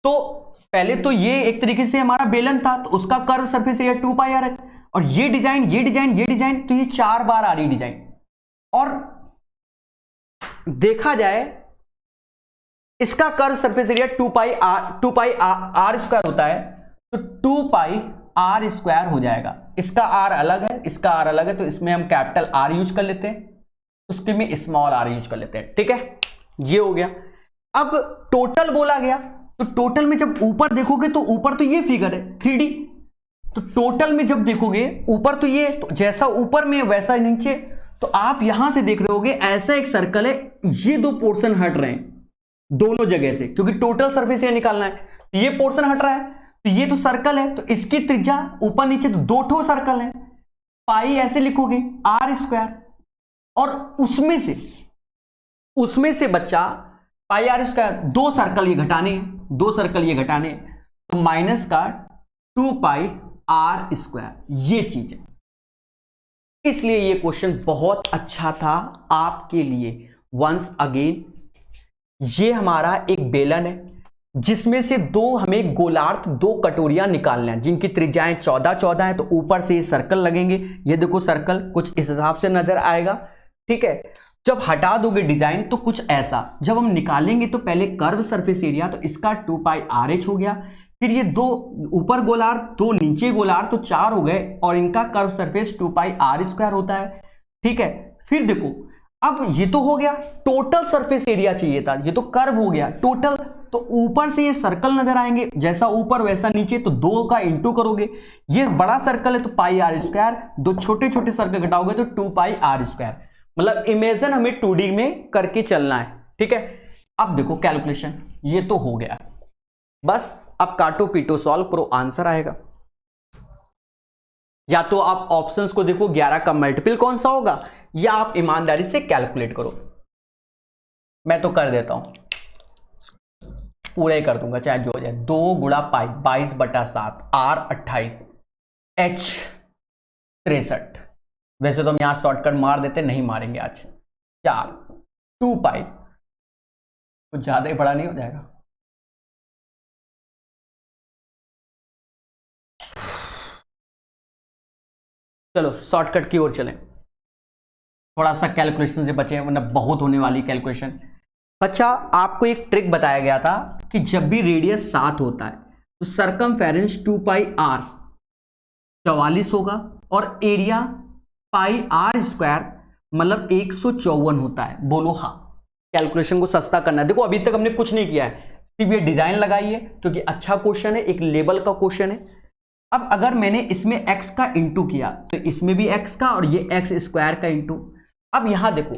तो पहले तो ये एक तरीके से हमारा बेलन था, तो उसका कर्व सरफेस एरिया 2πRH, और ये डिजाइन ये डिजाइन ये डिजाइन, तो ये 4 बार आ रही डिजाइन। और देखा जाए इसका कर्व सरफेस एरिया 2πr² होता है, तो 2πr² हो जाएगा। इसका r अलग है, इसका r अलग है, तो इसमें हम कैपिटल R यूज कर लेते हैं, उसके में स्मॉल r यूज कर लेते हैं, ठीक है। ये हो गया। अब टोटल बोला गया, तो टोटल में जब ऊपर देखोगे तो ऊपर तो ये फिगर है 3D, तो टोटल में जब देखोगे ऊपर तो ये, तो जैसा ऊपर में वैसा नीचे। तो आप यहां से देख रहे होगे ऐसा एक सर्कल है, ये दो पोर्शन हट रहे हैं दोनों जगह से, क्योंकि टोटल सरफेस एरिया निकालना है। ये पोर्शन हट रहा है, तो ये तो सर्कल है, तो इसकी त्रिज्या ऊपर नीचे तो दो ठो सर्कल है, पाई ऐसे लिखोगे r², और उसमें से बच्चा πr², दो सर्कल ये घटाने हैं, दो सर्कल ये घटाने हैं, तो माइनस का 2πr², ये चीज है। इसलिए ये क्वेश्चन बहुत अच्छा था आपके लिए। वंस अगेन, ये हमारा एक बेलन है, जिसमें से दो हमें गोलार्ध दो कटोरियां निकालना है जिनकी त्रिज्याएं 14-14 है। तो ऊपर से ये सर्कल लगेंगे, ये देखो सर्कल कुछ इस हिसाब से नजर आएगा। ठीक है, जब हटा दोगे डिजाइन तो कुछ ऐसा, जब हम निकालेंगे तो पहले कर्व सरफेस एरिया, तो इसका 2 पाई आर एच हो गया, फिर ये दो ऊपर गोलार्ध दो नीचे गोलार्ध तो 4 हो गए, और इनका curve surface 2 pi are square होता है। ठीक है, फिर देखो अब ये तो हो गया, टोटल सरफेस एरिया चाहिए था, ये तो कर्व हो गया टोटल। तो ऊपर से ये सर्कल नजर आएंगे, जैसा ऊपर वैसा नीचे, तो 2 का इंटू करोगे, ये बड़ा सर्कल है तो पाई आर स्क्वायर, दो छोटे छोटे सर्कल घटाओगे तो 2 पाई आर स्क्वायर। मतलब इमेजिन हमें 2D में करके चलना है। ठीक है, अब देखो कैलकुलेशन, ये तो हो गया, बस अब काटो पीटो सॉल्व करो, आंसर आएगा। या तो आप ऑप्शंस को देखो 11 का मल्टीपल कौन सा होगा, या आप ईमानदारी से कैलकुलेट करो। मैं तो कर देता हूं, पूरा ही कर दूंगा चाहे जो हो जाए। 2 गुणा पाई 22/7, आर 28, एच 63। वैसे तो हम यहां शॉर्टकट मार देते, नहीं मारेंगे आज। 4 2 पाई, कुछ ज्यादा ही बड़ा नहीं हो जाएगा। चलो शॉर्टकट की ओर चलें, थोड़ा सा कैलकुलेशन से बचे, वरना बहुत होने वाली कैलकुलेशन। बच्चा आपको एक ट्रिक बताया गया था कि जब भी रेडियस 7 होता है तो सरकमफेरेंस 2 पाई आर 44 होगा, और एरिया पाई आर स्क्वायर मतलब 154 होता है। बोलो हाँ। कैलकुलेशन को सस्ता करना है। देखो अभी तक हमने कुछ नहीं किया है, सिर्फ ये डिजाइन लगाई है क्योंकि अच्छा क्वेश्चन है, एक लेवल का क्वेश्चन है। अब अगर मैंने इसमें x का इंटू किया तो इसमें भी x का, और ये x स्क्वायर का इंटू। अब यहां देखो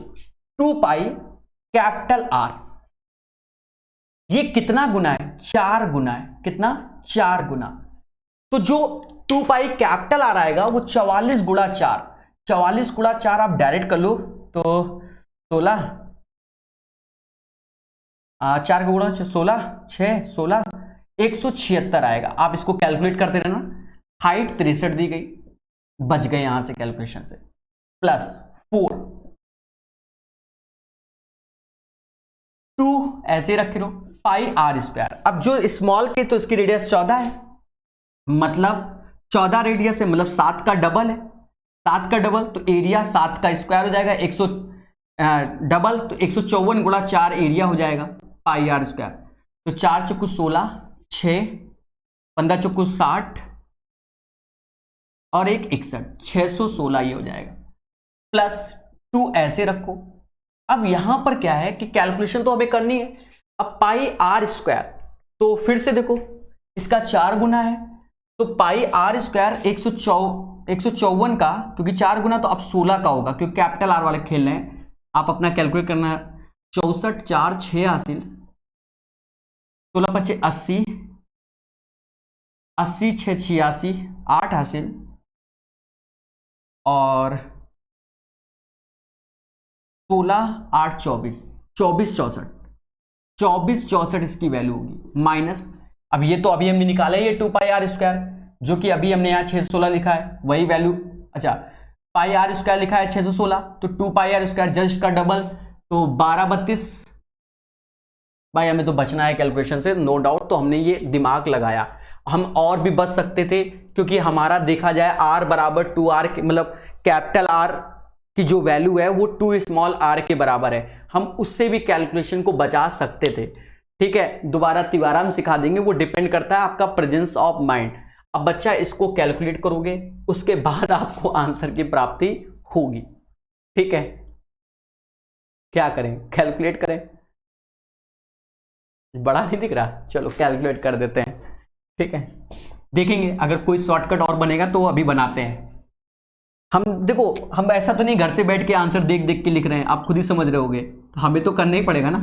2 पाई कैपिटल R, ये कितना गुना है, 4 गुना है। कितना, 4 गुना। तो जो 2 पाई कैपिटल R आएगा वो 44 गुणा 4, 44 गुणा 4 आप डायरेक्ट कर लो तो 16, 4 का गुणा 16, 6 16, 176 आएगा। आप इसको कैलकुलेट करते रहना। हाइट 63 दी गई, बच गए यहां से कैलकुलेशन से, प्लस 4 2 ऐसे रखे रहो, पाई आर स्क्वायर। अब जो स्मॉल के तो इसकी रेडियस 14 है, मतलब 14 रेडियस है, मतलब 7 का डबल है। 7 का डबल तो एरिया 7 का स्क्वायर हो जाएगा, 100 डबल तो 154 गुणा 4 एरिया हो जाएगा पाई आर स्क्वायर। तो 4 चौकू 16, 6 15 चौकू 60 और 1 61, 616 ये हो जाएगा, प्लस 2 ऐसे रखो। अब यहां पर क्या है कि कैलकुलेशन तो हमें करनी है। अब पाई आर स्क्वायर, तो फिर से देखो इसका 4 गुना है, तो पाई आर स्क्वायर 154 का, क्योंकि 4 गुना तो अब 16 का होगा, क्योंकि कैपिटल आर वाले खेल रहे हैं। आप अपना कैलकुलेट करना है। 64 4 6 हासिल, 16 25 80, 80 6 86, 8 हासिल, और 16 8 24, 24 64, 24 64 इसकी वैल्यू होगी। माइनस, अब ये तो अभी हमने निकाला है, ये 2 पाई आर स्क्वायर, जो कि अभी हमने यहाँ 616 लिखा है, वही वैल्यू। अच्छा, पाई आर स्क्वायर लिखा है 616, तो 2 पाई आर स्क्वायर जस्ट का डबल, तो 12 32। भाई हमें तो बचना है कैलकुलेशन से, नो डाउट, तो हमने ये दिमाग लगाया। हम और भी बच सकते थे, क्योंकि हमारा देखा जाए r बराबर 2r, मतलब कैपिटल R की जो वैल्यू है वो 2 स्मॉल r के बराबर है। हम उससे भी कैलकुलेशन को बचा सकते थे। ठीक है, दोबारा तिबारा हम सिखा देंगे, वो डिपेंड करता है आपका प्रेजेंस ऑफ माइंड। अब बच्चा इसको कैलकुलेट करोगे, उसके बाद आपको आंसर की प्राप्ति होगी। ठीक है, क्या करें, कैलकुलेट करें? बड़ा नहीं दिख रहा, चलो कैलकुलेट कर देते हैं। ठीक है, देखेंगे अगर कोई शॉर्टकट और बनेगा तो अभी बनाते हैं। हम देखो, हम ऐसा तो नहीं घर से बैठ के आंसर देख देख के लिख रहे हैं, आप खुद ही समझ रहे होगे, तो हमें तो करना ही पड़ेगा ना।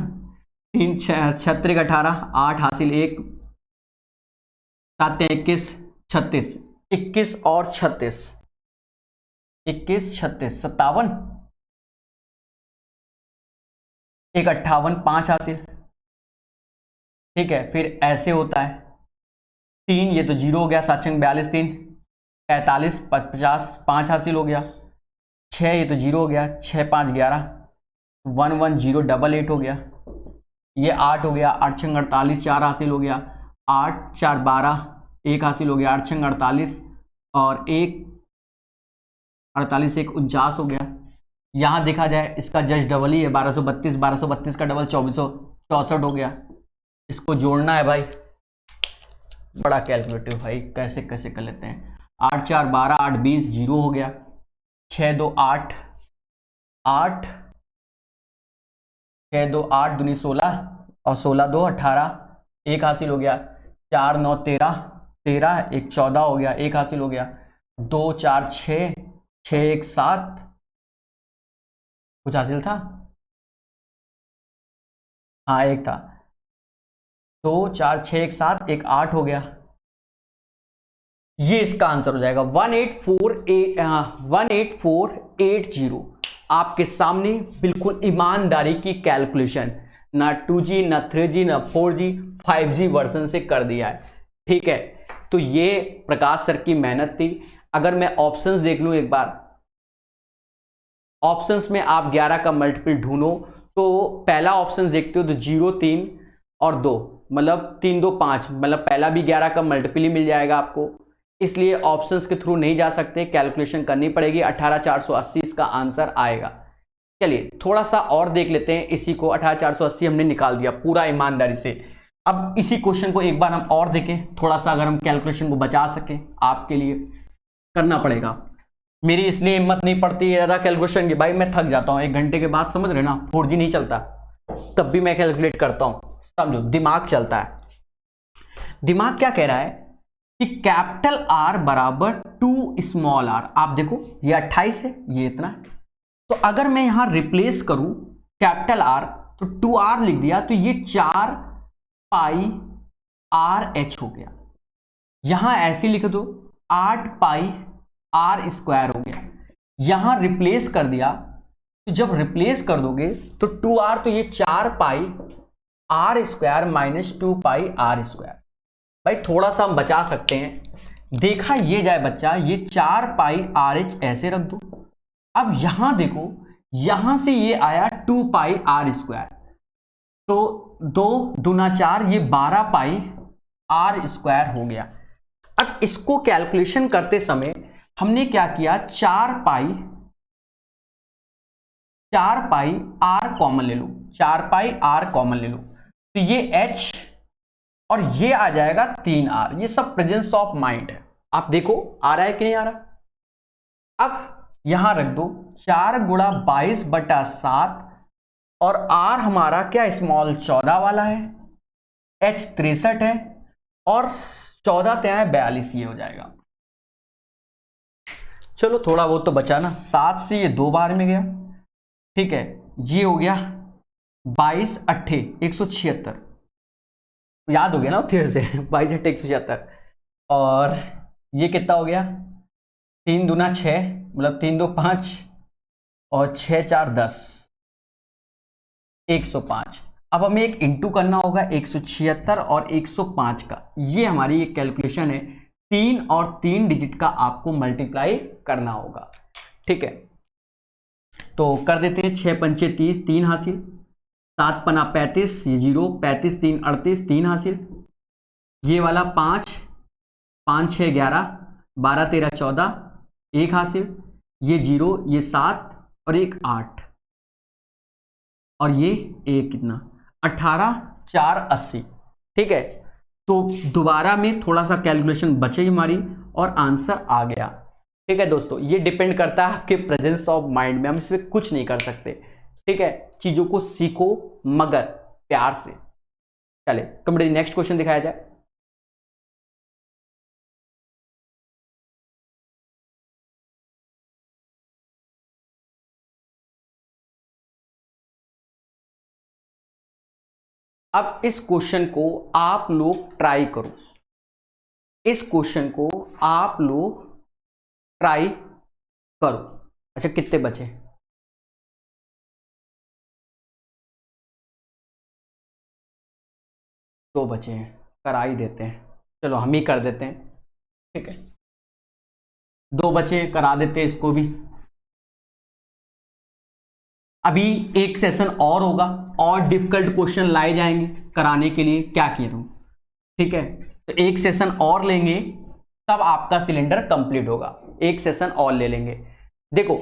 3 36 18, 8 हासिल 1, 7 21 36, 21 और 36, 21 36 57, 1 58, 5 हासिल। ठीक है, फिर ऐसे होता है 3, ये तो 0 हो गया, 7 42 3, 45 50, 5 हासिल हो गया। 6, ये तो 0 हो गया, 6 5 11, 1 1 0 88 हो गया। ये 8 हो गया, 8 छंग 48, 4 हासिल हो गया, 8 4 12, 1 हासिल हो गया, 8 छंग 48 और 1 48, 1 49 हो गया। यहाँ देखा जाए इसका जस्ट डबल ही है 1232, 1232 का डबल 2464 हो गया। इसको जोड़ना है भाई, बड़ा कैलकुलेटिव भाई, कैसे कैसे कर लेते हैं। 8 4 12, 8 20, 0 हो गया। 6 2 8, 8 6 2 8 दूनी 16 और 16 2 18, 1 हासिल हो गया। 4 9 13, 13 1 14 हो गया, 1 हासिल हो गया। 2 4 6, 6 1 7, कुछ हासिल था, हाँ 1 था। 2 4 6 1 7, 1 8 हो गया। ये इसका आंसर हो जाएगा 18480। आपके सामने बिल्कुल ईमानदारी की कैलकुलेशन, ना 2G ना 3G ना 4G 5G वर्जन से कर दिया है। ठीक है, तो ये प्रकाश सर की मेहनत थी। अगर मैं ऑप्शंस देख लूं एक बार, ऑप्शंस में आप 11 का मल्टीपल ढूंढो तो पहला ऑप्शन देखते हो तो 0 3 और 2, मतलब 3 2 5, मतलब पहला भी 11 का मल्टीपल ही मिल जाएगा आपको, इसलिए ऑप्शंस के थ्रू नहीं जा सकते, कैलकुलेशन करनी पड़ेगी। 18480 इसका आंसर आएगा। चलिए थोड़ा सा और देख लेते हैं इसी को। 18480 हमने निकाल दिया पूरा ईमानदारी से। अब इसी क्वेश्चन को एक बार हम और देखें, थोड़ा सा अगर हम कैलकुलेशन को बचा सकें, आपके लिए करना पड़ेगा। मेरी इसलिए हिम्मत नहीं पड़ती ज्यादा कैलकुलेशन की, भाई मैं थक जाता हूँ 1 घंटे के बाद, समझ रहे ना, 4G नहीं चलता तब भी मैं कैलकुलेट करता हूँ, समझो दिमाग चलता है। दिमाग क्या कह रहा है कि कैपिटल आर बराबर 2 स्मॉल आर। आप देखो ये 28 है, ये इतना है, तो अगर मैं यहां रिप्लेस करूं कैपिटल आर तो 2R लिख दिया, तो ये 4 पाई आर एच हो गया। यहां ऐसे लिख दो 8 पाई आर स्क्वायर हो गया। यहां रिप्लेस कर दिया, तो जब रिप्लेस कर दोगे तो 2R, तो ये 4 pi are square minus 2 pi are square. भाई थोड़ा सा हम बचा सकते हैं, देखा ये जाए बच्चा, ये 4 पाई आर एच ऐसे रख दो। अब यहां देखो, यहां से ये आया 2 पाई आर स्क्वायर, तो 2 दूना 4, ये 12 पाई आर स्क्वायर हो गया। अब इसको कैलकुलेशन करते समय हमने क्या किया, 4 पाई आर कॉमन ले लो, 4 पाई आर कॉमन ले लो, तो ये एच और ये आ जाएगा 3R। ये सब प्रेजेंस ऑफ माइंड है, आप देखो आ रहा है कि नहीं आ रहा। अब यहां रख दो 4 गुणा 22/7 और R हमारा क्या स्मॉल 14 वाला है, H 63 है और 14 त्या 42, ये हो जाएगा। चलो थोड़ा बहुत तो बचा ना, 7 से ये 2 बार में गया, ठीक है, ये हो गया 22 8 176, याद हो गया ना फिर से 22 8 176, और ये कितना हो गया, 3 दूना 6, मतलब 3 2 5 और 6 4 10, 105। अब हमें एक इंटू करना होगा 176 और 105 का, ये हमारी एक कैलकुलेशन है। 3 और 3 डिजिट का आपको मल्टीप्लाई करना होगा, ठीक है, तो कर देते हैं। 6 पंचे 30, 3 हासिल, 7 पना 35, ये 0, 35 3 38, 3 हासिल, ये वाला 5 5 6 11, 12 13 14, 1 हासिल, ये 0, ये 7 और 1 8 और ये 1 कितना 18 4 80, ठीक है। तो दोबारा में थोड़ा सा कैलकुलेशन बचे हमारी और आंसर आ गया, ठीक है दोस्तों। ये डिपेंड करता है आपके प्रेजेंस ऑफ माइंड में, हम इसमें कुछ नहीं कर सकते, ठीक है। चीजों को सीखो मगर प्यार से। चले कंप्लीट, नेक्स्ट क्वेश्चन दिखाया जाए। अब इस क्वेश्चन को आप लोग ट्राई करो, इस क्वेश्चन को आप लोग ट्राई करो। अच्छा कितने बचे, दो बचे हैं, करा ही देते हैं, चलो हम ही कर देते हैं, ठीक है, 2 बचे करा देते हैं इसको भी। अभी एक सेशन और होगा और डिफिकल्ट क्वेश्चन लाए जाएंगे कराने के लिए, क्या किया तुम, ठीक है। तो एक सेशन और लेंगे तब आपका सिलेंडर कंप्लीट होगा, एक सेशन और ले लेंगे। देखो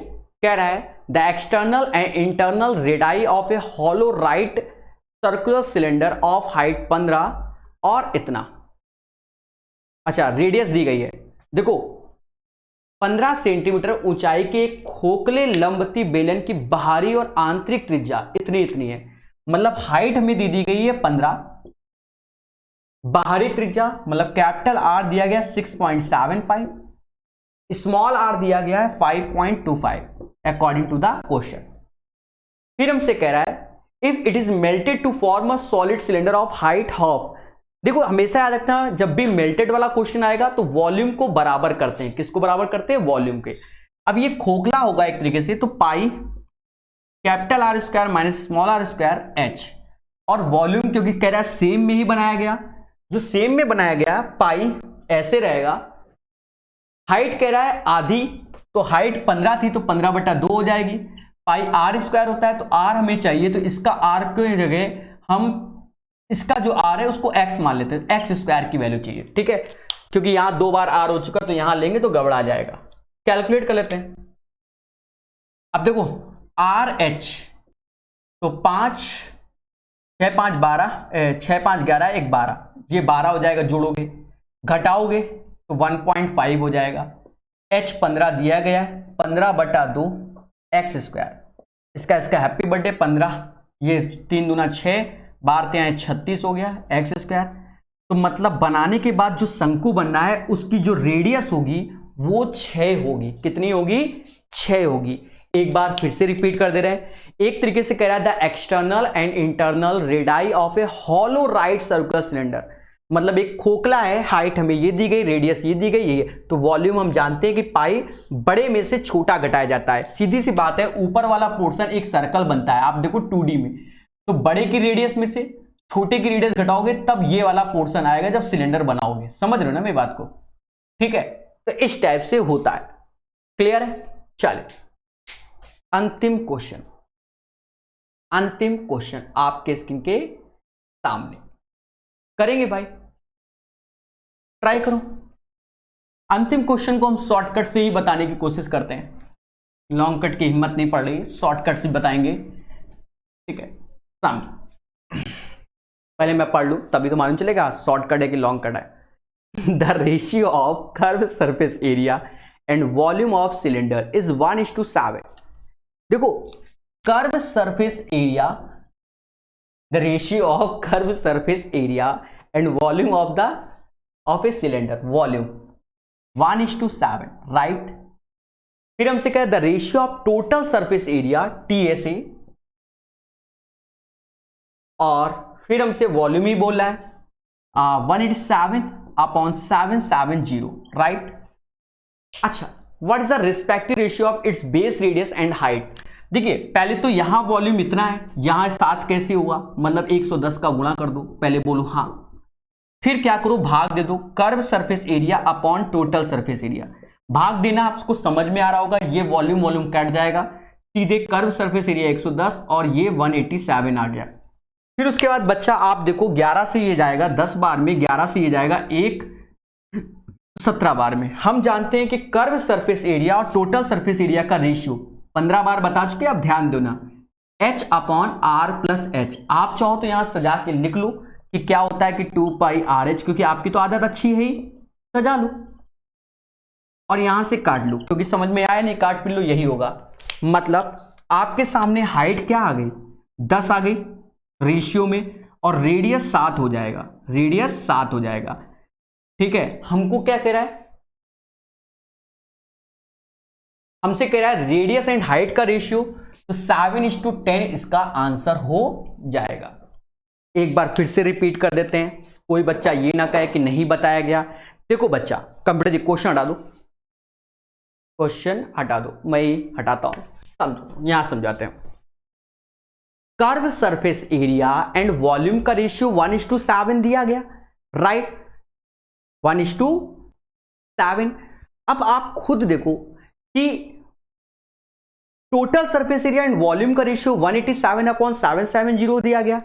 कह रहा है the external and internal radii of A hollow right circular cylinder of height 15 और इतना, अच्छा रेडियस दी गई है, देखो 15 सेंटीमीटर ऊंचाई के एक खोखले लंबती बेलन की बाहरी और आंतरिक त्रिज्या इतनी इतनी है, मतलब हाइट हमें दी गई है 15, बाहरी त्रिज्या मतलब कैपिटल आर दिया गया 6.75, स्मॉल आर दिया गया है 5.25 अकॉर्डिंग टू द क्वेश्चन। फिर हमसे कह रहा है if it is melted to form a solid cylinder of height half, देखो हमेशा याद रखना जब भी मेल्टेड वाला क्वेश्चन आएगा तो वॉल्यूम को बराबर करते हैं, किसको बराबर करते हैं, वॉल्यूम के। अब ये खोखला होगा एक तरीके से, तो pi capital r square minus small r square h, और वॉल्यूम क्योंकि कह रहा है सेम में ही बनाया गया, जो सेम में बनाया गया पाई ऐसे रहेगा, हाइट कह रहा है आधी, तो हाइट 15 थी तो 15/2 हो जाएगी, पाई आर स्क्वायर होता है तो आर हमें चाहिए, तो इसका आर की जगह हम इसका जो आर है उसको एक्स मान लेते हैं, एक्स स्क्वायर की वैल्यू चाहिए, ठीक है, क्योंकि यहां 2 बार आर हो चुका तो यहां लेंगे तो गड़बड़ा जाएगा। कैलकुलेट कर लेते हैं। अब देखो आर एच, तो 5 6 5 12 6 5 11 1 12, ये 12 हो जाएगा, जोड़ोगे घटाओगे तो 1.5 हो जाएगा, एच 15 दिया गया है, 15/2 एक्स स्क्वायर, इसका हैप्पी बर्थडे 15, ये 3 दूना 6, 12 36 हो गया एक्स स्क्वायर। तो मतलब बनाने के बाद जो शंकु बनना है उसकी जो रेडियस होगी वो 6 होगी, कितनी होगी, 6 होगी। एक बार फिर से रिपीट कर दे रहे हैं, एक तरीके से कह रहा है the external and internal radii of A hollow right circular cylinder, मतलब एक खोखला है, हाइट हमें ये दी गई, रेडियस ये दी गई है, तो वॉल्यूम हम जानते हैं कि पाई बड़े में से छोटा घटाया जाता है, सीधी सी बात है, ऊपर वाला पोर्शन एक सर्कल बनता है, आप देखो 2D में, तो बड़े की रेडियस में से छोटे की रेडियस घटाओगे तब ये वाला पोर्शन आएगा जब सिलेंडर बनाओगे, समझ रहे हो ना मेरी बात को, ठीक है। तो इस टाइप से होता है, क्लियर है। चलिए अंतिम क्वेश्चन, अंतिम क्वेश्चन आपके स्क्रीन के सामने करेंगे भाई, ट्राई करो। अंतिम क्वेश्चन को हम शॉर्टकट से ही बताने की कोशिश करते हैं, लॉन्ग कट की हिम्मत नहीं पड़ रही, शॉर्टकट से बताएंगे, ठीक है। सामने पहले मैं पढ़ लूं तभी तो मालूम चलेगा शॉर्टकट है कि लॉन्ग कट है। The ratio of curve surface area and volume of cylinder is 1:7। देखो curve surface area, the ratio of curve surface area and volume of a cylinder, volume 1:7, right. फिर हमसे कहा the ratio of total surface area TSA, और फिर हमसे volume ही बोल रहा है 187/770, राइट। अच्छा what is the respective ratio of its base radius and height. देखिए पहले तो यहां वॉल्यूम इतना है, यहां 7 कैसे हुआ, मतलब 110 का गुणा कर दो, पहले बोलो हाँ, फिर क्या करो भाग दे दो, curve surface area upon total surface area, भाग देना आपको समझ में आ रहा होगा, ये वॉल्यूम कट जाएगा, सीधे कर्व सरफेस एरिया 110 और ये 187 आ गया। फिर उसके बाद बच्चा आप देखो 11 से ये जाएगा 10 बार में, 11 से ये जाएगा 17 बार में। हम जानते हैं कि कर्व सरफेस एरिया और टोटल सरफेस एरिया का रेशियो 15 बार बता चुके, आप ध्यान दो ना, H/R+H। आप चाहो तो यहां सजा के लिख लो कि क्या होता है कि 2πRH, क्योंकि आपकी तो आदत अच्छी है ही, सजा लो और यहां से काट लो, क्योंकि समझ में आया नहीं, काट पी लो, यही होगा। मतलब आपके सामने हाइट क्या आ गई, 10 आ गई रेशियो में, और रेडियस 7 हो जाएगा, रेडियस 7 हो जाएगा, ठीक है। हमको क्या कह रहा है, हमसे कह रहा है रेडियस एंड हाइट का रेशियो, तो 7:10 इसका आंसर हो जाएगा। एक बार फिर से रिपीट कर देते हैं, कोई बच्चा ये ना कहे कि नहीं बताया गया। देखो बच्चा कंप्यूटर जी क्वेश्चन हटा दो, क्वेश्चन हटा दो, मैं ही हटाता हूं, समझो यहां समझाते हैं। Curve surface area and volume का रेशियो 1:7 दिया गया, राइट, 1:7। अब आप खुद देखो कि total surface area and volume का रेशियो 187/770 दिया गया।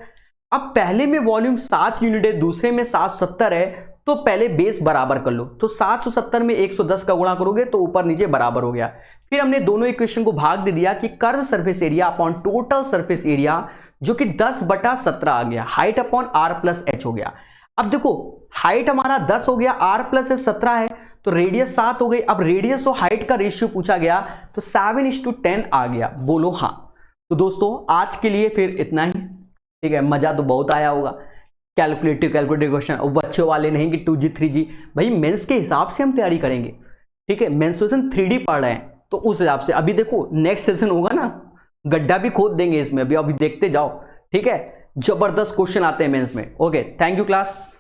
अब पहले में वॉल्यूम 7 यूनिट है, दूसरे में 770 है, तो पहले बेस बराबर कर लो। तो 770 में 110 का गुणा करोगे तो ऊपर नीचे बराबर हो गया। फिर हमने दोनों इक्वेशन को भाग दे दिया कि curve surface area upon total surface area, जो कि 10/17 आ गया, height upon r plus h हो गया। अब देखो हाइट हमारा 10 हो गया, आर प्लस एच 17 है, तो रेडियस 7 हो गई। अब रेडियस और हाइट का रेशियो पूछा गया तो 7:10 आ गया। बोलो हाँ। तो दोस्तों आज के लिए फिर इतना ही, ठीक है। मजा तो बहुत आया होगा, कैलकुलेटिव क्वेश्चन, और बच्चों वाले नहीं कि 2G 3G, भाई मेंस के हिसाब से हम तैयारी करेंगे, ठीक है। मेंसुरेशन 3D पढ़ रहे हैं तो उस हिसाब से। अभी देखो नेक्स्ट सेशन होगा ना, गड्ढा भी खोद देंगे इसमें, अभी देखते जाओ, ठीक है। जबरदस्त क्वेश्चन आते हैं मेंस में। Okay, thank you class.